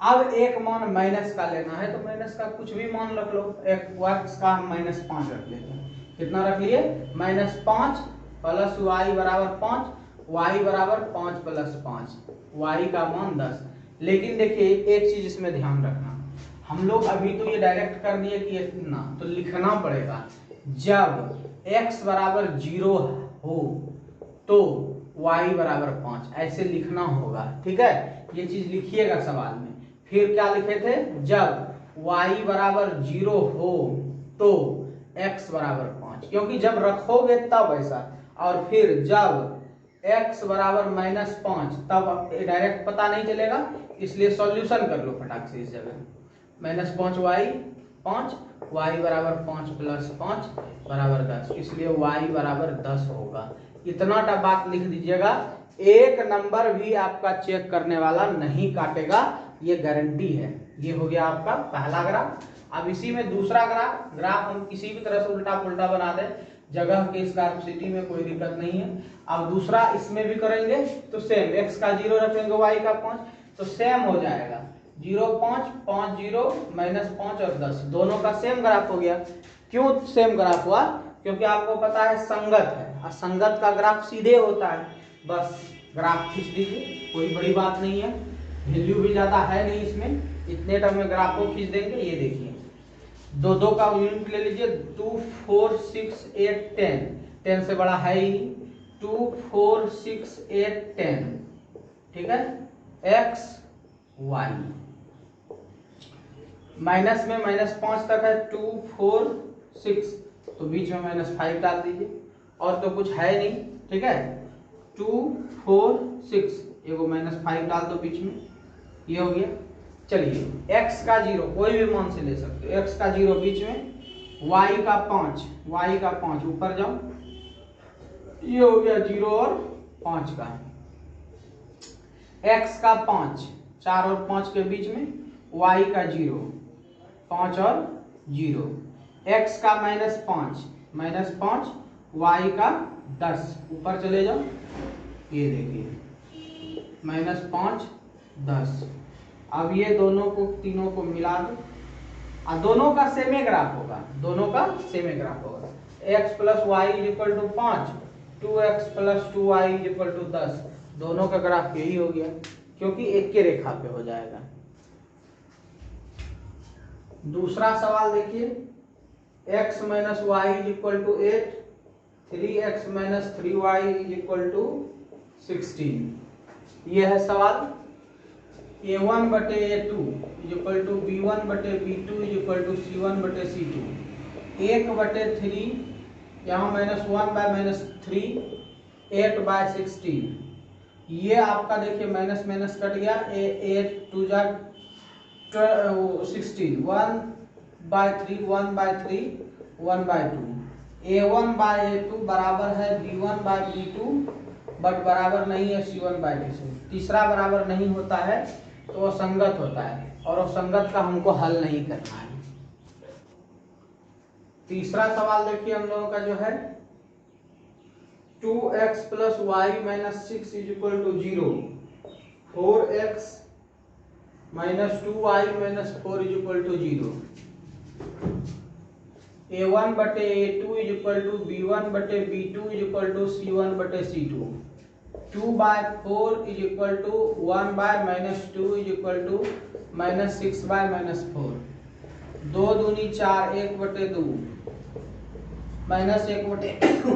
अब एक मान माइनस का लेना है तो माइनस का कुछ भी मान रख लो। x का हम -5 रख लेते हैं। कितना रख लिए -5 प्लस y बराबर 5, y बराबर 5 प्लस 5, y का मान 10। लेकिन देखिए एक चीज इसमें ध्यान रखना, हम लोग अभी तो ये डायरेक्ट कर दिए कि इतना, तो लिखना पड़ेगा जब x बराबर 0 हो तो y बराबर 5 ऐसे लिखना होगा। ठीक है, ये चीज लिखिएगा सवाल में। फिर क्या लिखे थे, जब y बराबर 0 हो तो x बराबर 5, क्योंकि जब रखोगे तब ऐसा, और फिर जब x बराबर -5 तब डायरेक्ट पता नहीं चलेगा, इसलिए सॉल्यूशन कर लो फटाक से इस जगह। -5y 5, y बराबर 5 + 5 बराबर 10, इसलिए y बराबर 10 होगा। इतना टा बात लिख दीजिएगा, एक नंबर भी आपका चेक करने वाला नहीं काटेगा, ये गारंटी है। ये हो गया आपका पहला ग्राफ। अब इसी में दूसरा ग्राफ हम किसी भी तरह से उल्टा पुल्टा बना दें, जगह की स्कार्सिटी में कोई दिक्कत नहीं है। अब दूसरा इसमें भी करेंगे तो सेम, x का 0 रखेंगे, y का 5, तो सेम हो जाएगा 0 5 5 0 -5 और 10, दोनों का सेम ग्राफ हो गया। क्यों सेम ग्राफ हुआ, क्योंकि आपको पता है संगत है, और संगत का ग्राफ सीधे होता है। बस ग्राफ खींच दीजिए, कोई बड़ी बात नहीं है, वैल्यू भी ज्यादा है नहीं इसमें, इतने टर्म में ग्राफ को खींच देंगे। ये देखिए, दो का यूनिट ले लीजिए, 2 4 6 8 10, 10 से बड़ा है ही, 2 4 6 8 10, ठीक है, x y, माइनस में -5 तक है, 2 4 6, तो बीच में -5 डाल दीजिए, और तो कुछ है नहीं। ठीक है, 2 4 6, एगो -5 डाल दो बीच में, ये हो गया। चलिए x का 0 कोई भी मान से ले सकते हो, x का 0 बीच में, y का 5 ऊपर जाओ, ये हो गया 0 और 5 का, x का 5 4 और 5 के बीच में, y का 0 5 और 0, x का -5 y का 10, ऊपर चले जाओ, ये देखिए -5 10। अब ये दोनों को तीनों को मिला दो, और दोनों का सेम ग्राफ होगा, x + y = 5, 2x + 2y = 10, दोनों का ग्राफ यही हो गया, क्योंकि एक के रेखा पे हो जाएगा। दूसरा सवाल देखिए, x - y = 8, 3x - 3y = 16, ये है सवाल। a1/a2 = b1/b2 = c1/c2, 1/3, यहाँ -1/-3, 8/16, ये आपका देखिए माइनस माइनस कट गया, 8 2 16, 1/3 1/3 1/2, a1/a2 बराबर है b1/b2, बट बराबर नहीं है c1/d से। तीसरा बराबर नहीं होता है तो असंगत होता है, और असंगत का हमको हल नहीं करना है। तीसरा सवाल देखिए हम लोगों का जो है, 2x + y - 6 = 0, 4x - 2y - 4 = 0, a1/a2 = b1/b2 = c1/c2, 2/4 = 1/-2 = -6/-4, 2 दूनी 4, 1/2 -1/2।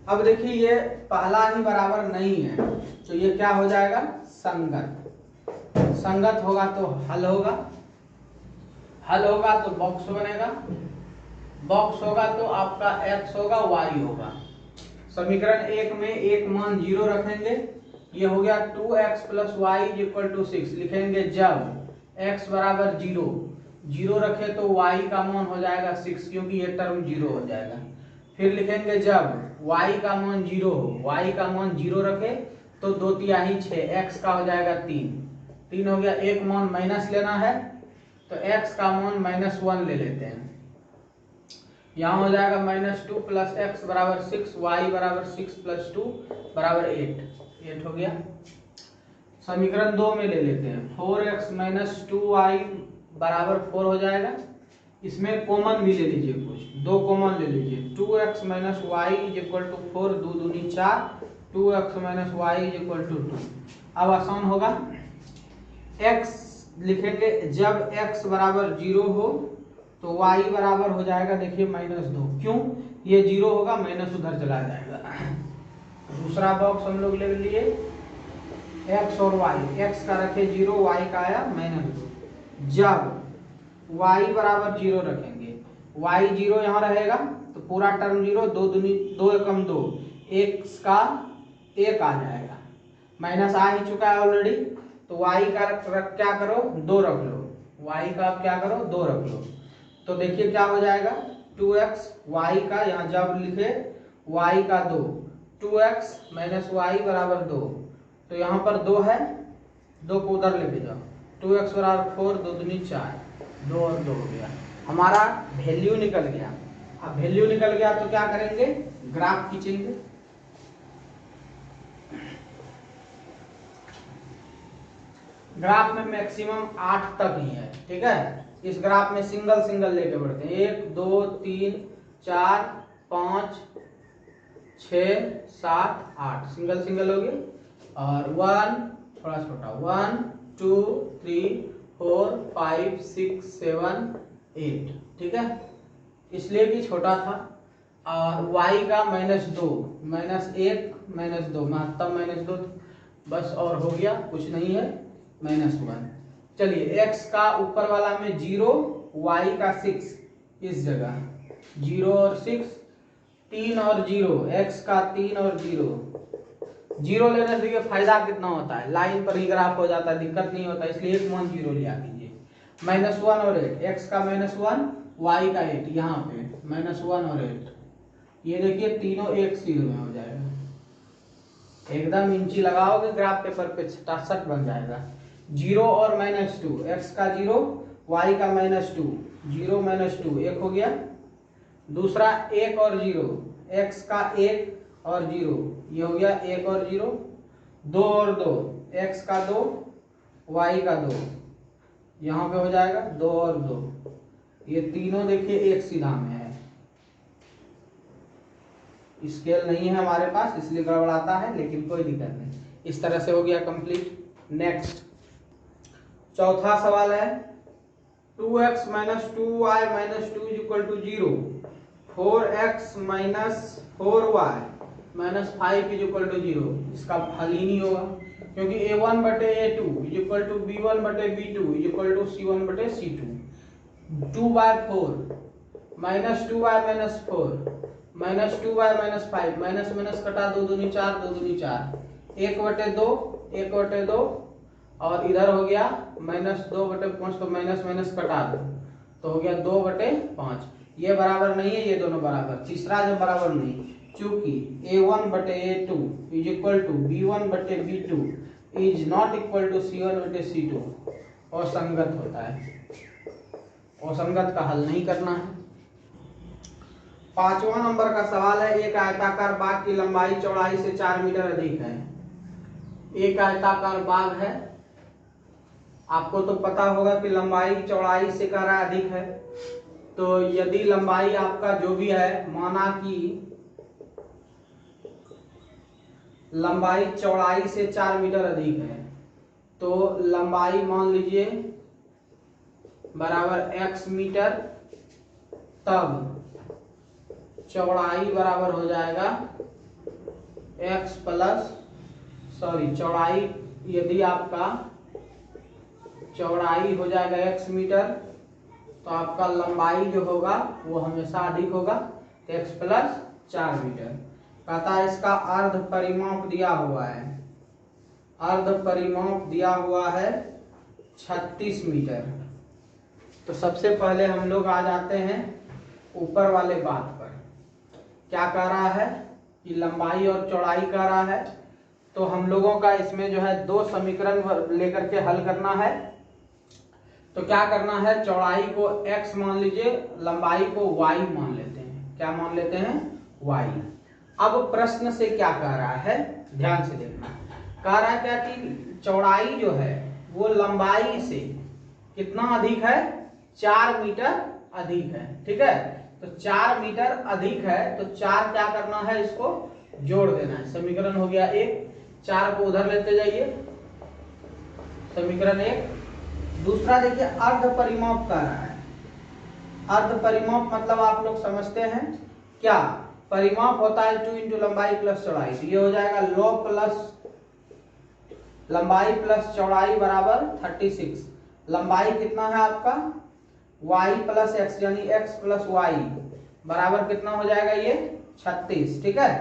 अब देखिए ये पहला ही बराबर नहीं है, तो ये क्या हो जाएगा, संगत होगा तो हल होगा, तो बॉक्स बनेगा, बॉक्स होगा तो आपका x होगा y होगा। समीकरण 1 में एक मान 0 रखेंगे, ये हो गया 2x + y = 6, लिखेंगे जब x बराबर 0 रखे तो y का मान हो जाएगा 6, क्योंकि ये टर्म 0 हो जाएगा। फिर लिखेंगे जब y का मान 0 हो, y का मान 0 रखे तो 2 तिहाई 6, x का हो जाएगा 3 हो गया, एक मान माइनस लेना है तो x का मान -1 ले लेते हैं, यहाँ हो जाएगा -2 + x बराबर 6, y बराबर 6 + 2 बराबर 8 हो गया। समीकरण 2 में ले लेते हैं, 4x - 2y बराबर 4 हो जाएगा। इसमें कॉमन भी ले लीजिए, कुछ 2 कॉमन ले लीजिए, 2x - y = 4, 2 दूनी 4, 2x - y = 2। अब आसान होगा, x लिखेंगे जब x बराबर 0 हो तो y बराबर हो जाएगा देखिए -2। क्यों? ये 0 होगा, माइनस उधर चला जाएगा। दूसरा बॉक्स हम लोग ले लिए x और y, x का रखे 0, y का आया -2। जब y बराबर 0 रखेंगे, y 0 यहाँ रहेगा तो पूरा टर्म 0, 2 दूनी 2 एकम 2, x का 1 आ जाएगा, माइनस आ ही चुका है ऑलरेडी। तो y का क्या करो 2 रख लो, y का क्या करो 2 रख लो। तो देखिए क्या हो जाएगा 2x, y का यहाँ जब लिखे y का 2, 2x माइनस y बराबर 2। तो यहाँ पर 2 है, 2 को उधर लेके जाओ, 2x बराबर 4, 2 दूनी 4, 2 और 2 हो गया, हमारा वैल्यू निकल गया। अब वैल्यू निकल गया तो क्या करेंगे, ग्राफ खींचेंगे। ग्राफ में मैक्सिमम 8 तक ही है, ठीक है। इस ग्राफ में सिंगल सिंगल लेके बढ़ते हैं, 1 2 3 4 5 6 7 8, सिंगल सिंगल हो गए। और 1 थोड़ा छोटा, 1 2 3 4 5 6 7 8, ठीक है, इसलिए कि छोटा था। और y का -2, -1 -2, महत्तम -2, बस और हो गया, कुछ नहीं है, -1। चलिए x का ऊपर वाला में 0, y का 6, इस जगह 0 और 6, 3 और 0, x का 3 और 0, 0 लेने से फायदा कितना होता है, लाइन पर ही ग्राफ हो जाता है, दिक्कत नहीं होता, इसलिए एक मान 0 लिया कीजिए। -1 और 8, x का -1, y का 8, यहाँ पे -1 और 8, ये देखिए तीनों एक सीध में हो जाएगा, एकदम इंची लगाओगे ग्राफ पेपर पे छटासट बन जाएगा। 0 और -2, x का 0, y का -2, 0 -2 1 हो गया। दूसरा 1 और 0, x का 1 और 0, ये हो गया 1 और 0। 2 और 2, x का 2, y का 2, यहाँ पे हो जाएगा 2 और 2, ये तीनों देखिए एक सीधा में है, स्केल नहीं है हमारे पास इसलिए गड़बड़ाता है, लेकिन कोई दिक्कत नहीं। इस तरह से हो गया कंप्लीट। नेक्स्ट चौथा सवाल है 2x - 2y - 2 = 0, 4x - 4y - 5 = 0। इसका हल ही नहीं होगा, क्योंकि a1/a2 = b1/b2 = c1/c2। 2/4 -2y - 4 -2y - 5, minus कटा, 2 दूनी 4, 2 दूनी 4, 1/2 1/2, और इधर हो गया -2/5, तो माइनस कटा दो, तो हो गया 2/5। ये बराबर नहीं है, ये दोनों बराबर, तीसरा जब बराबर नहीं, चूंकि a1/a2 = b1/b2 is not equal to c1/c2, असंगत होता है, असंगत का हल नहीं करना है। 5वां नंबर का सवाल है, एक आयताकार बाग की लंबाई चौड़ाई से 4 मीटर अधिक है। एक आयताकार बाग है, आपको तो पता होगा कि लंबाई चौड़ाई से कह रहा अधिक है, तो यदि लंबाई आपका जो भी है, माना कि लंबाई चौड़ाई से 4 मीटर अधिक है, तो लंबाई मान लीजिए बराबर x मीटर, तब चौड़ाई बराबर हो जाएगा x प्लस, सॉरी चौड़ाई, यदि आपका चौड़ाई हो जाएगा x मीटर, तो आपका लंबाई जो होगा वो हमेशा अधिक होगा, तो x प्लस 4 मीटर। कहता है इसका अर्ध परिमाप दिया हुआ है, अर्ध परिमाप दिया हुआ है 36 मीटर। तो सबसे पहले हम लोग आ जाते हैं ऊपर वाले बात पर, क्या कह रहा है कि लंबाई और चौड़ाई कह रहा है, तो हम लोगों का इसमें जो है 2 समीकरण लेकर के हल करना है। तो क्या करना है, चौड़ाई को x मान लीजिए, लंबाई को y मान लेते हैं, क्या मान लेते हैं, y। अब प्रश्न से क्या कह रहा है, ध्यान से देखना, कह रहा है क्या कि चौड़ाई जो है वो लंबाई से कितना अधिक है, 4 मीटर अधिक है, ठीक है। तो 4 मीटर अधिक है, तो 4 क्या करना है, इसको जोड़ देना है, समीकरण हो गया 1, 4 को उधर लेते जाइए, समीकरण 1। दूसरा देखिए अर्ध परिमाप कर रहा है, अर्ध परिमाप मतलब आप लोग समझते हैं क्या? परिमाप होता है 2 इंटू लंबाई प्लस चौड़ाई। तो ये हो जाएगा लॉग प्लस लंबाई प्लस चौड़ाई बराबर 36। लंबाई कितना है आपका y प्लस एक्स, यानी x प्लस वाई बराबर कितना हो जाएगा ये 36। ठीक है,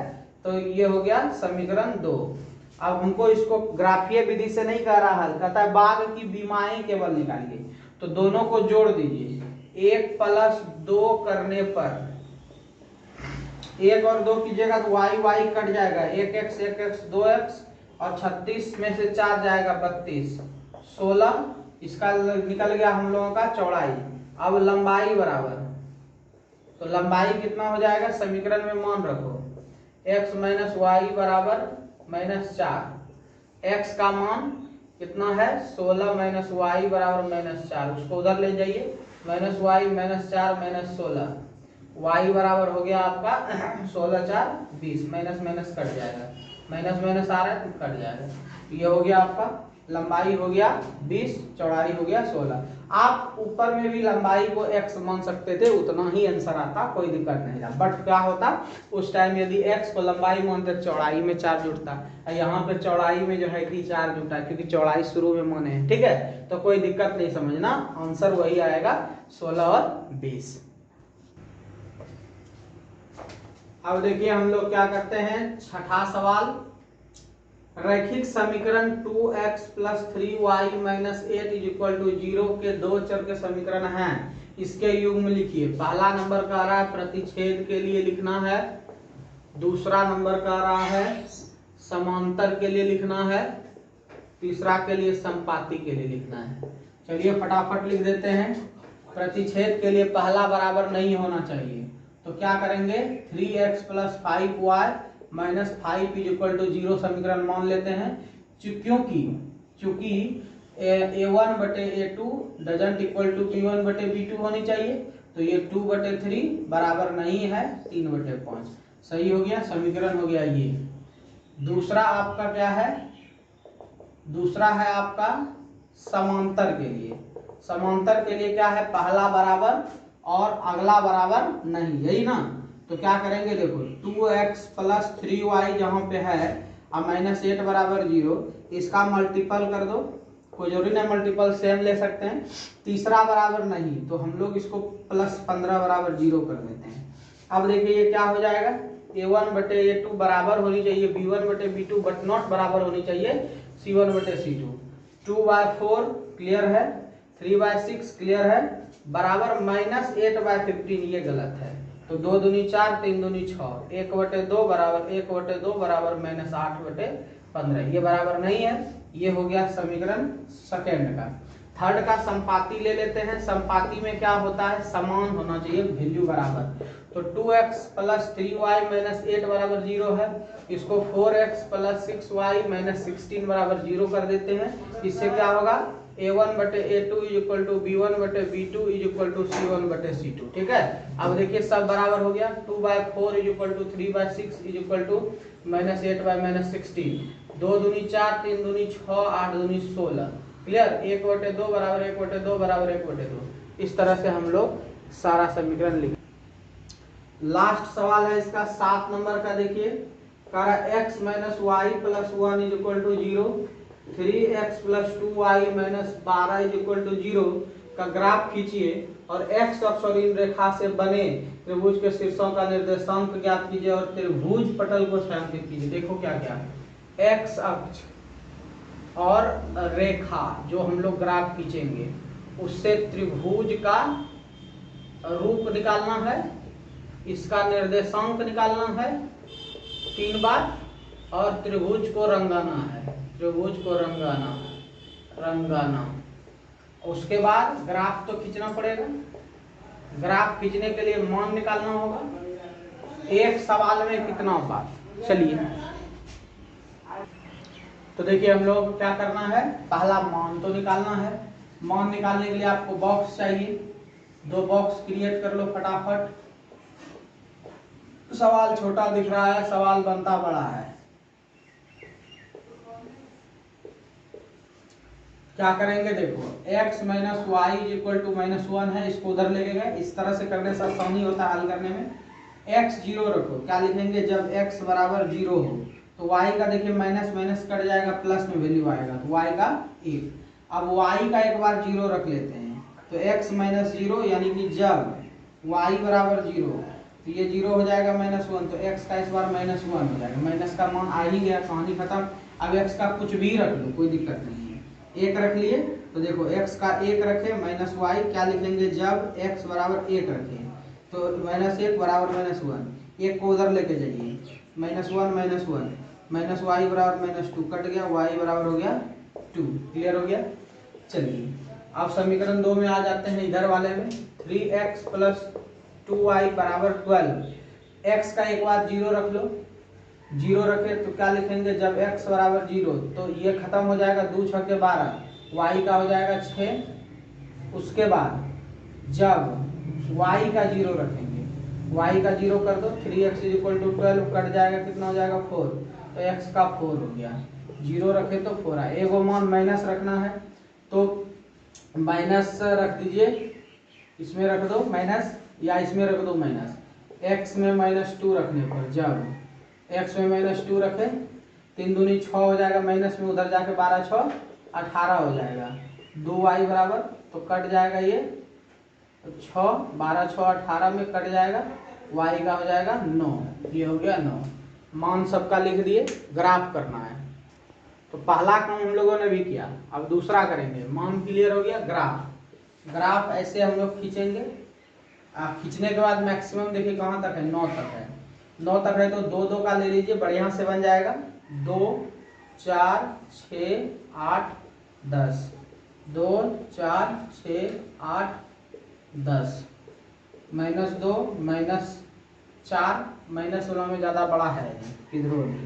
तो ये हो गया समीकरण 2। अब हमको इसको ग्राफीय विधि से नहीं कह रहा है, कहता है बाघ की बीमाएं केवल निकालिए। तो दोनों को जोड़ दीजिए, 1 प्लस 2 करने पर 1 और 2 कीजिएगा तो y कट जाएगा, 1x 2x और 36 में से 4 जाएगा 32, 16 इसका निकल गया हम लोगों का चौड़ाई। अब लंबाई बराबर, तो लंबाई कितना हो जाएगा समीकरण में मान रखो, x माइनस वाई बराबर -4। x का मान कितना है 16 माइनस वाई बराबर -4, उसको उधर ले जाइए, माइनस वाई -4 -16, y बराबर हो गया आपका 16 4 20, माइनस माइनस कट जाएगा, माइनस माइनस आ रहा है तो कट जाएगा। ये हो गया आपका लंबाई हो गया 20, चौड़ाई हो गया 16। आप ऊपर में भी लंबाई को x मान सकते थे, उतना ही आंसर आता, कोई दिक्कत नहीं था। बट क्या होता उस टाइम यदि x को लंबाई मानते चौड़ाई में 4 जुड़ता, यहाँ पे चौड़ाई में जो है कि 4 जुटा, क्योंकि चौड़ाई शुरू में माने है। ठीक है, तो कोई दिक्कत नहीं, समझना आंसर वही आएगा 16 और 20। अब देखिए हम लोग क्या करते हैं, छठा सवाल, रैखिक समीकरण 2x plus 3y minus 8 is equal to 0 के दो चर के समीकरण हैं, इसके युग्म लिखिए। पहला नंबर कह रहा है प्रतिच्छेद के लिए लिखना है, दूसरा नंबर कह रहा है समांतर के लिए लिखना है, तीसरा के लिए संपाती के लिए लिखना है। चलिए फटाफट लिख देते हैं। प्रतिच्छेद के लिए पहला बराबर नहीं होना चाहिए, तो क्या करेंगे 3x plus 5y minus 5 is equal to 0 समीकरण मान लेते हैं। चूंकि a1 बटे a2 doesn't equal to b1 बटे b2 होनी चाहिए, तो ये 2 बटे 3 बराबर नहीं है 3 बटे 5। सही हो गया, समीकरण हो गया ये। दूसरा आपका क्या है, दूसरा है आपका समांतर के लिए। समांतर के लिए क्या है, पहला बराबर और अगला बराबर नहीं, यही ना। तो क्या करेंगे, देखो 2x प्लस 3y जहाँ पे है और माइनस 8 बराबर 0, इसका मल्टीपल कर दो, कोई जरूरी नहीं मल्टीपल सेम ले सकते हैं। तीसरा बराबर नहीं, तो हम लोग इसको प्लस 15 बराबर 0 कर देते हैं। अब देखिए ये क्या हो जाएगा, a1 बटे a2 बराबर होनी चाहिए b1 बटे b2, बट नॉट बराबर होनी चाहिए c1 बटे c2। 2/4 क्लियर है, 3/6 क्लियर है, बराबर -8/15 ये गलत है। तो 2 दूनी 4, 3 दूनी 6, 1 बटे 2 बराबर 1 बटे 2 बराबर -8 बटे 15, ये बराबर नहीं है। ये हो गया समीकरण सेकेंड का। थर्ड का संपाती ले लेते हैं। संपाती में क्या होता है, समान होना चाहिए, वैल्यू बराबर। तो 2x प्लस 3y माइनस 8 बराबर 0 है, इसको 4x प्लस 6y माइनस 16 बराबर 0 कर देते हैं। इससे क्या होगा, a1 बटे a2 is equal to b1 बटे b2 is equal to c1 बटे c2। ठीक है, अब देखिए सब बराबर हो गया, 2/4 is equal to 3/6 is equal to -8/-16, 2 दूनी 4, 3 दूनी 6, 8 दूनी 16, क्लियर। 1 बटे 2 बराबर 1 बटे 2 बराबर 1 बटे 2। इस तरह से हम लोग सारा समीकरण लिख। लास्ट सवाल है इसका 7 नंबर का, देखिए कह रहा x minus y plus 1 is equal to 0, 3x plus 2y minus 12 is equal to 0 का ग्राफ खींचिए और x अक्ष और इन रेखा से बने त्रिभुज के शीर्षों का निर्देशांक ज्ञात कीजिए और त्रिभुज पटल को छायांकित कीजिए। देखो क्या क्या, x अक्ष और रेखा जो हम लोग ग्राफ खींचेंगे उससे त्रिभुज का रूप निकालना है, इसका निर्देशांक निकालना है 3 बार, और त्रिभुज को रंगाना है, त्रिभुज को रंगाना। उसके बाद ग्राफ तो खींचना पड़ेगा, ग्राफ खींचने के लिए मान निकालना होगा। एक सवाल में कितना बार, चलिए तो देखिए हम लोग क्या करना है, पहला मान तो निकालना है। मान निकालने के लिए आपको बॉक्स चाहिए, 2 बॉक्स क्रिएट कर लो फटाफट। सवाल छोटा दिख रहा है, सवाल बनता बड़ा है। क्या करेंगे, देखो x minus y is equal to -1 है, इसको उधर लेके गए। इस तरह से करने से आसानी होता है हल करने में। x 0 रखो, क्या लिखेंगे, जब x बराबर 0 हो तो y का देखिए माइनस माइनस कट जाएगा, प्लस में वैल्यू आएगा तो y का 1। अब y का एक बार 0 रख लेते हैं, तो x माइनस 0 यानी कि जब y बराबर 0 तो ये 0 हो जाएगा -1, तो x का इस बार -1 हो जाएगा। माइनस का मान आ ही गया, कहानी खत्म। अब x का कुछ भी रख लो, कोई दिक्कत नहीं है। 1 रख लिए तो देखो x का 1 रखे माइनस वाई, क्या लिखेंगे, जब x बराबर 1 रखे तो -1 बराबर -1, 1 को उधर लेके जाइए, -1 माइनस वाई बराबर -2, कट गया, y बराबर हो गया 2। क्लियर हो गया। चलिए अब समीकरण 2 में आ जाते हैं, इधर वाले में 3x प्लस 2y बराबर 12। x का एक बार 0 रख लो, 0 रखे तो क्या लिखेंगे, जब x बराबर 0 तो ये खत्म हो जाएगा, 2 6 के 12, y का हो जाएगा 6। उसके बाद जब y का 0 रखेंगे, y का 0 कर दो, 3x is equal to 12, cut जाएगा, कितना हो जाएगा 4, तो x का 4 हो गया। 0 रखे तो 4 है। एगो मान माइनस रखना है तो माइनस रख दीजिए, इसमें रख दो माइनस या इसमें रख दो माइनस। x में -2 रखने पर जब x में -2 रखे, 3 दूनी 6 हो जाएगा, माइनस में उधर जाके 12 6 18 हो जाएगा, 2y बराबर तो कट जाएगा ये 6, 12 6 18 में कट जाएगा, y का हो जाएगा 9। ये हो गया 9। मान सबका लिख दिए, ग्राफ करना है। तो पहला काम हम लोगों ने भी किया, अब दूसरा करेंगे। मान क्लियर हो गया, ग्राफ ऐसे हम लोग खींचेंगे। खींचने के बाद मैक्सिमम देखिए कहाँ तक है, 9 तक है। 9 तक है तो 2 2 का ले लीजिए, बढ़िया से बन जाएगा, 2 4 6 8 10, 2 4 6 8 10, -2 -4, माइनस वाला में ज़्यादा बड़ा है किधरों भी,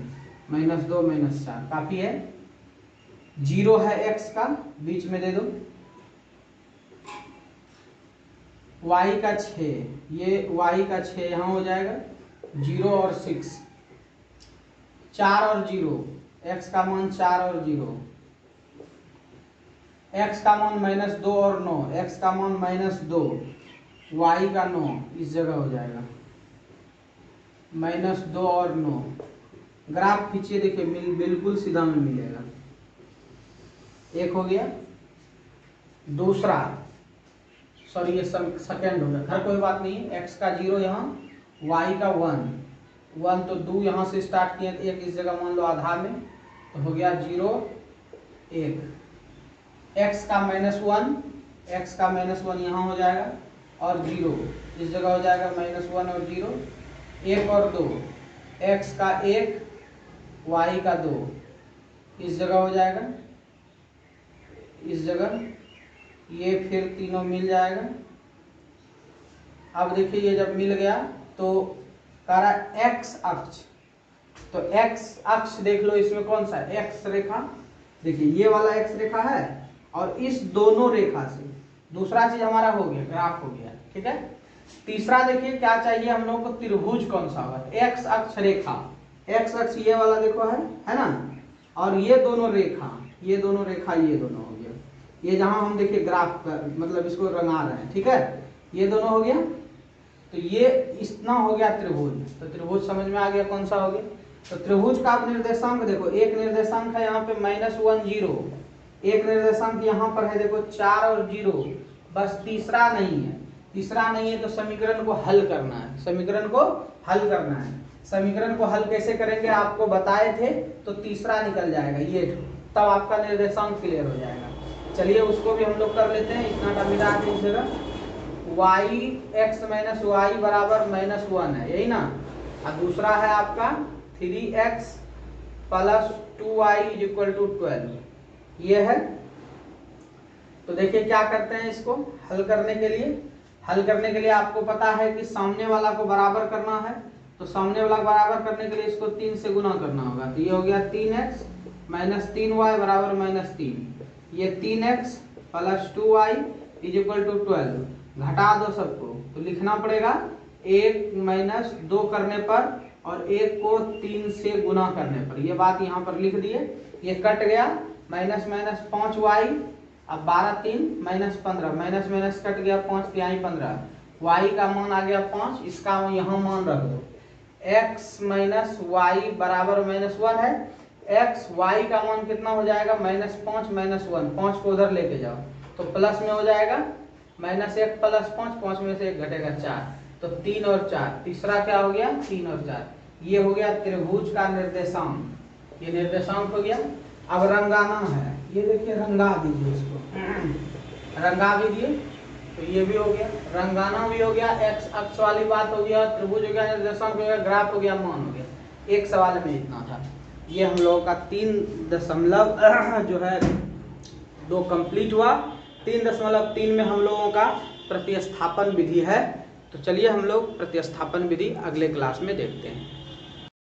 -2 -4 काफ़ी है। 0 है x का, बीच में दे दो, y का 6, ये y का 6 यहाँ हो जाएगा, 0 और 6, 4 और 0, x का मान 4 और 0, x का मान -2 और 9, x का मान -2, y का 9 इस जगह हो जाएगा, -2 और 9। ग्राफ खींचिए, देखिए बिल्कुल सीधा में मिलेगा। एक हो गया। दूसरा, सॉरी ये सेकंड हो गया, खैर कोई बात नहीं, x का 0 यहाँ, y का 1 तो 2 यहाँ से स्टार्ट किए, एक इस जगह मान लो आधा में, तो हो गया 0 1। x का -1, x का -1 यहाँ हो जाएगा और 0 इस जगह हो जाएगा, -1 और 0, 1 और 2, x का 1 y का 2 इस जगह हो जाएगा, इस जगह, ये फिर तीनों मिल जाएगा। अब देखिए ये जब मिल गया तो कह रहा x अक्ष, तो x अक्ष देख लो, इसमें कौन सा है, x रेखा, देखिए ये वाला x रेखा है और इस दोनों रेखा से दूसरा चीज हमारा हो गया, ग्राफ हो गया, ठीक है। तीसरा देखिए क्या चाहिए हम लोग को, त्रिभुज कौन सा होगा, x अक्ष रेखा, x अक्ष ये वाला देखो है ना, और ये दोनों रेखा, ये दोनों रेखा, ये दोनों हो गया, ये जहां हम देखिए ग्राफ कर मतलब इसको रंगा रहे हैं, ठीक है, ये दोनों हो गया। तो ये इतना हो गया त्रिभुज, तो त्रिभुज समझ में आ गया कौन सा हो गया। तो त्रिभुज का आप निर्देशांक देखो, एक निर्देशांक है यहाँ पे -1 0, एक निर्देशांक यहाँ पर है देखो 4 और 0, बस तीसरा नहीं है, तीसरा नहीं है तो समीकरण को हल करना है, समीकरण को हल करना है। समीकरण को हल कैसे करेंगे आपको बताए थे, तो तीसरा निकल जाएगा ये, तब आपका निर्देशांक क्लियर हो जाएगा। चलिए उसको भी हम लोग कर लेते हैं, इतना का मिला के इस जगह x - y बराबर -1 है, यही ना, और दूसरा है आपका 3x plus 2y is equal to 12, ये है। तो देखिए क्या करते हैं, इसको हल करने के लिए आपको पता है कि सामने वाला को बराबर करना है, तो सामने वाला बराबर करने के लिए इसको 3 से गुना करना होगा, तो ये हो गया 3x - 3y बराबर -3, ये 3x plus 2y is equal to 12, घटा दो सबको, तो लिखना पड़ेगा 1 - 2 करने पर और 1 को 3 से गुना करने पर, ये बात यहाँ पर लिख दिए, ये कट गया, -- 5y अब 12 3 -15, माइनस माइनस कट गया 5 तिहाई 15, y का मान आ गया 5, इसका यहाँ मान रख दो, x माइनस वाई बराबर -1 है। x y का मान कितना हो जाएगा, -5 -1, 5 को उधर लेके जाओ तो प्लस में हो जाएगा, -1 + 5, 5 में से 1 घटेगा 4, तो 3 और 4, तीसरा क्या हो गया 3 और 4, ये हो गया त्रिभुज का निर्देशांक, ये निर्देशांक हो गया। अब रंगाना है, ये देखिए रंगा दीजिए इसको, रंगा भी दिए तो ये भी हो गया, रंगाना भी हो गया, x अक्ष वाली बात हो गया, त्रिभुज हो गया, निर्देशांक हो गया, ग्राफ हो गया, मान हो गया। एक सवाल में इतना था। ये हम लोगों का 3 जो है 2 कंप्लीट हुआ। 3.3 में हम लोगों का प्रतिस्थापन विधि है। तो चलिए हम लोग प्रतिस्थापन विधि अगले क्लास में देखते हैं।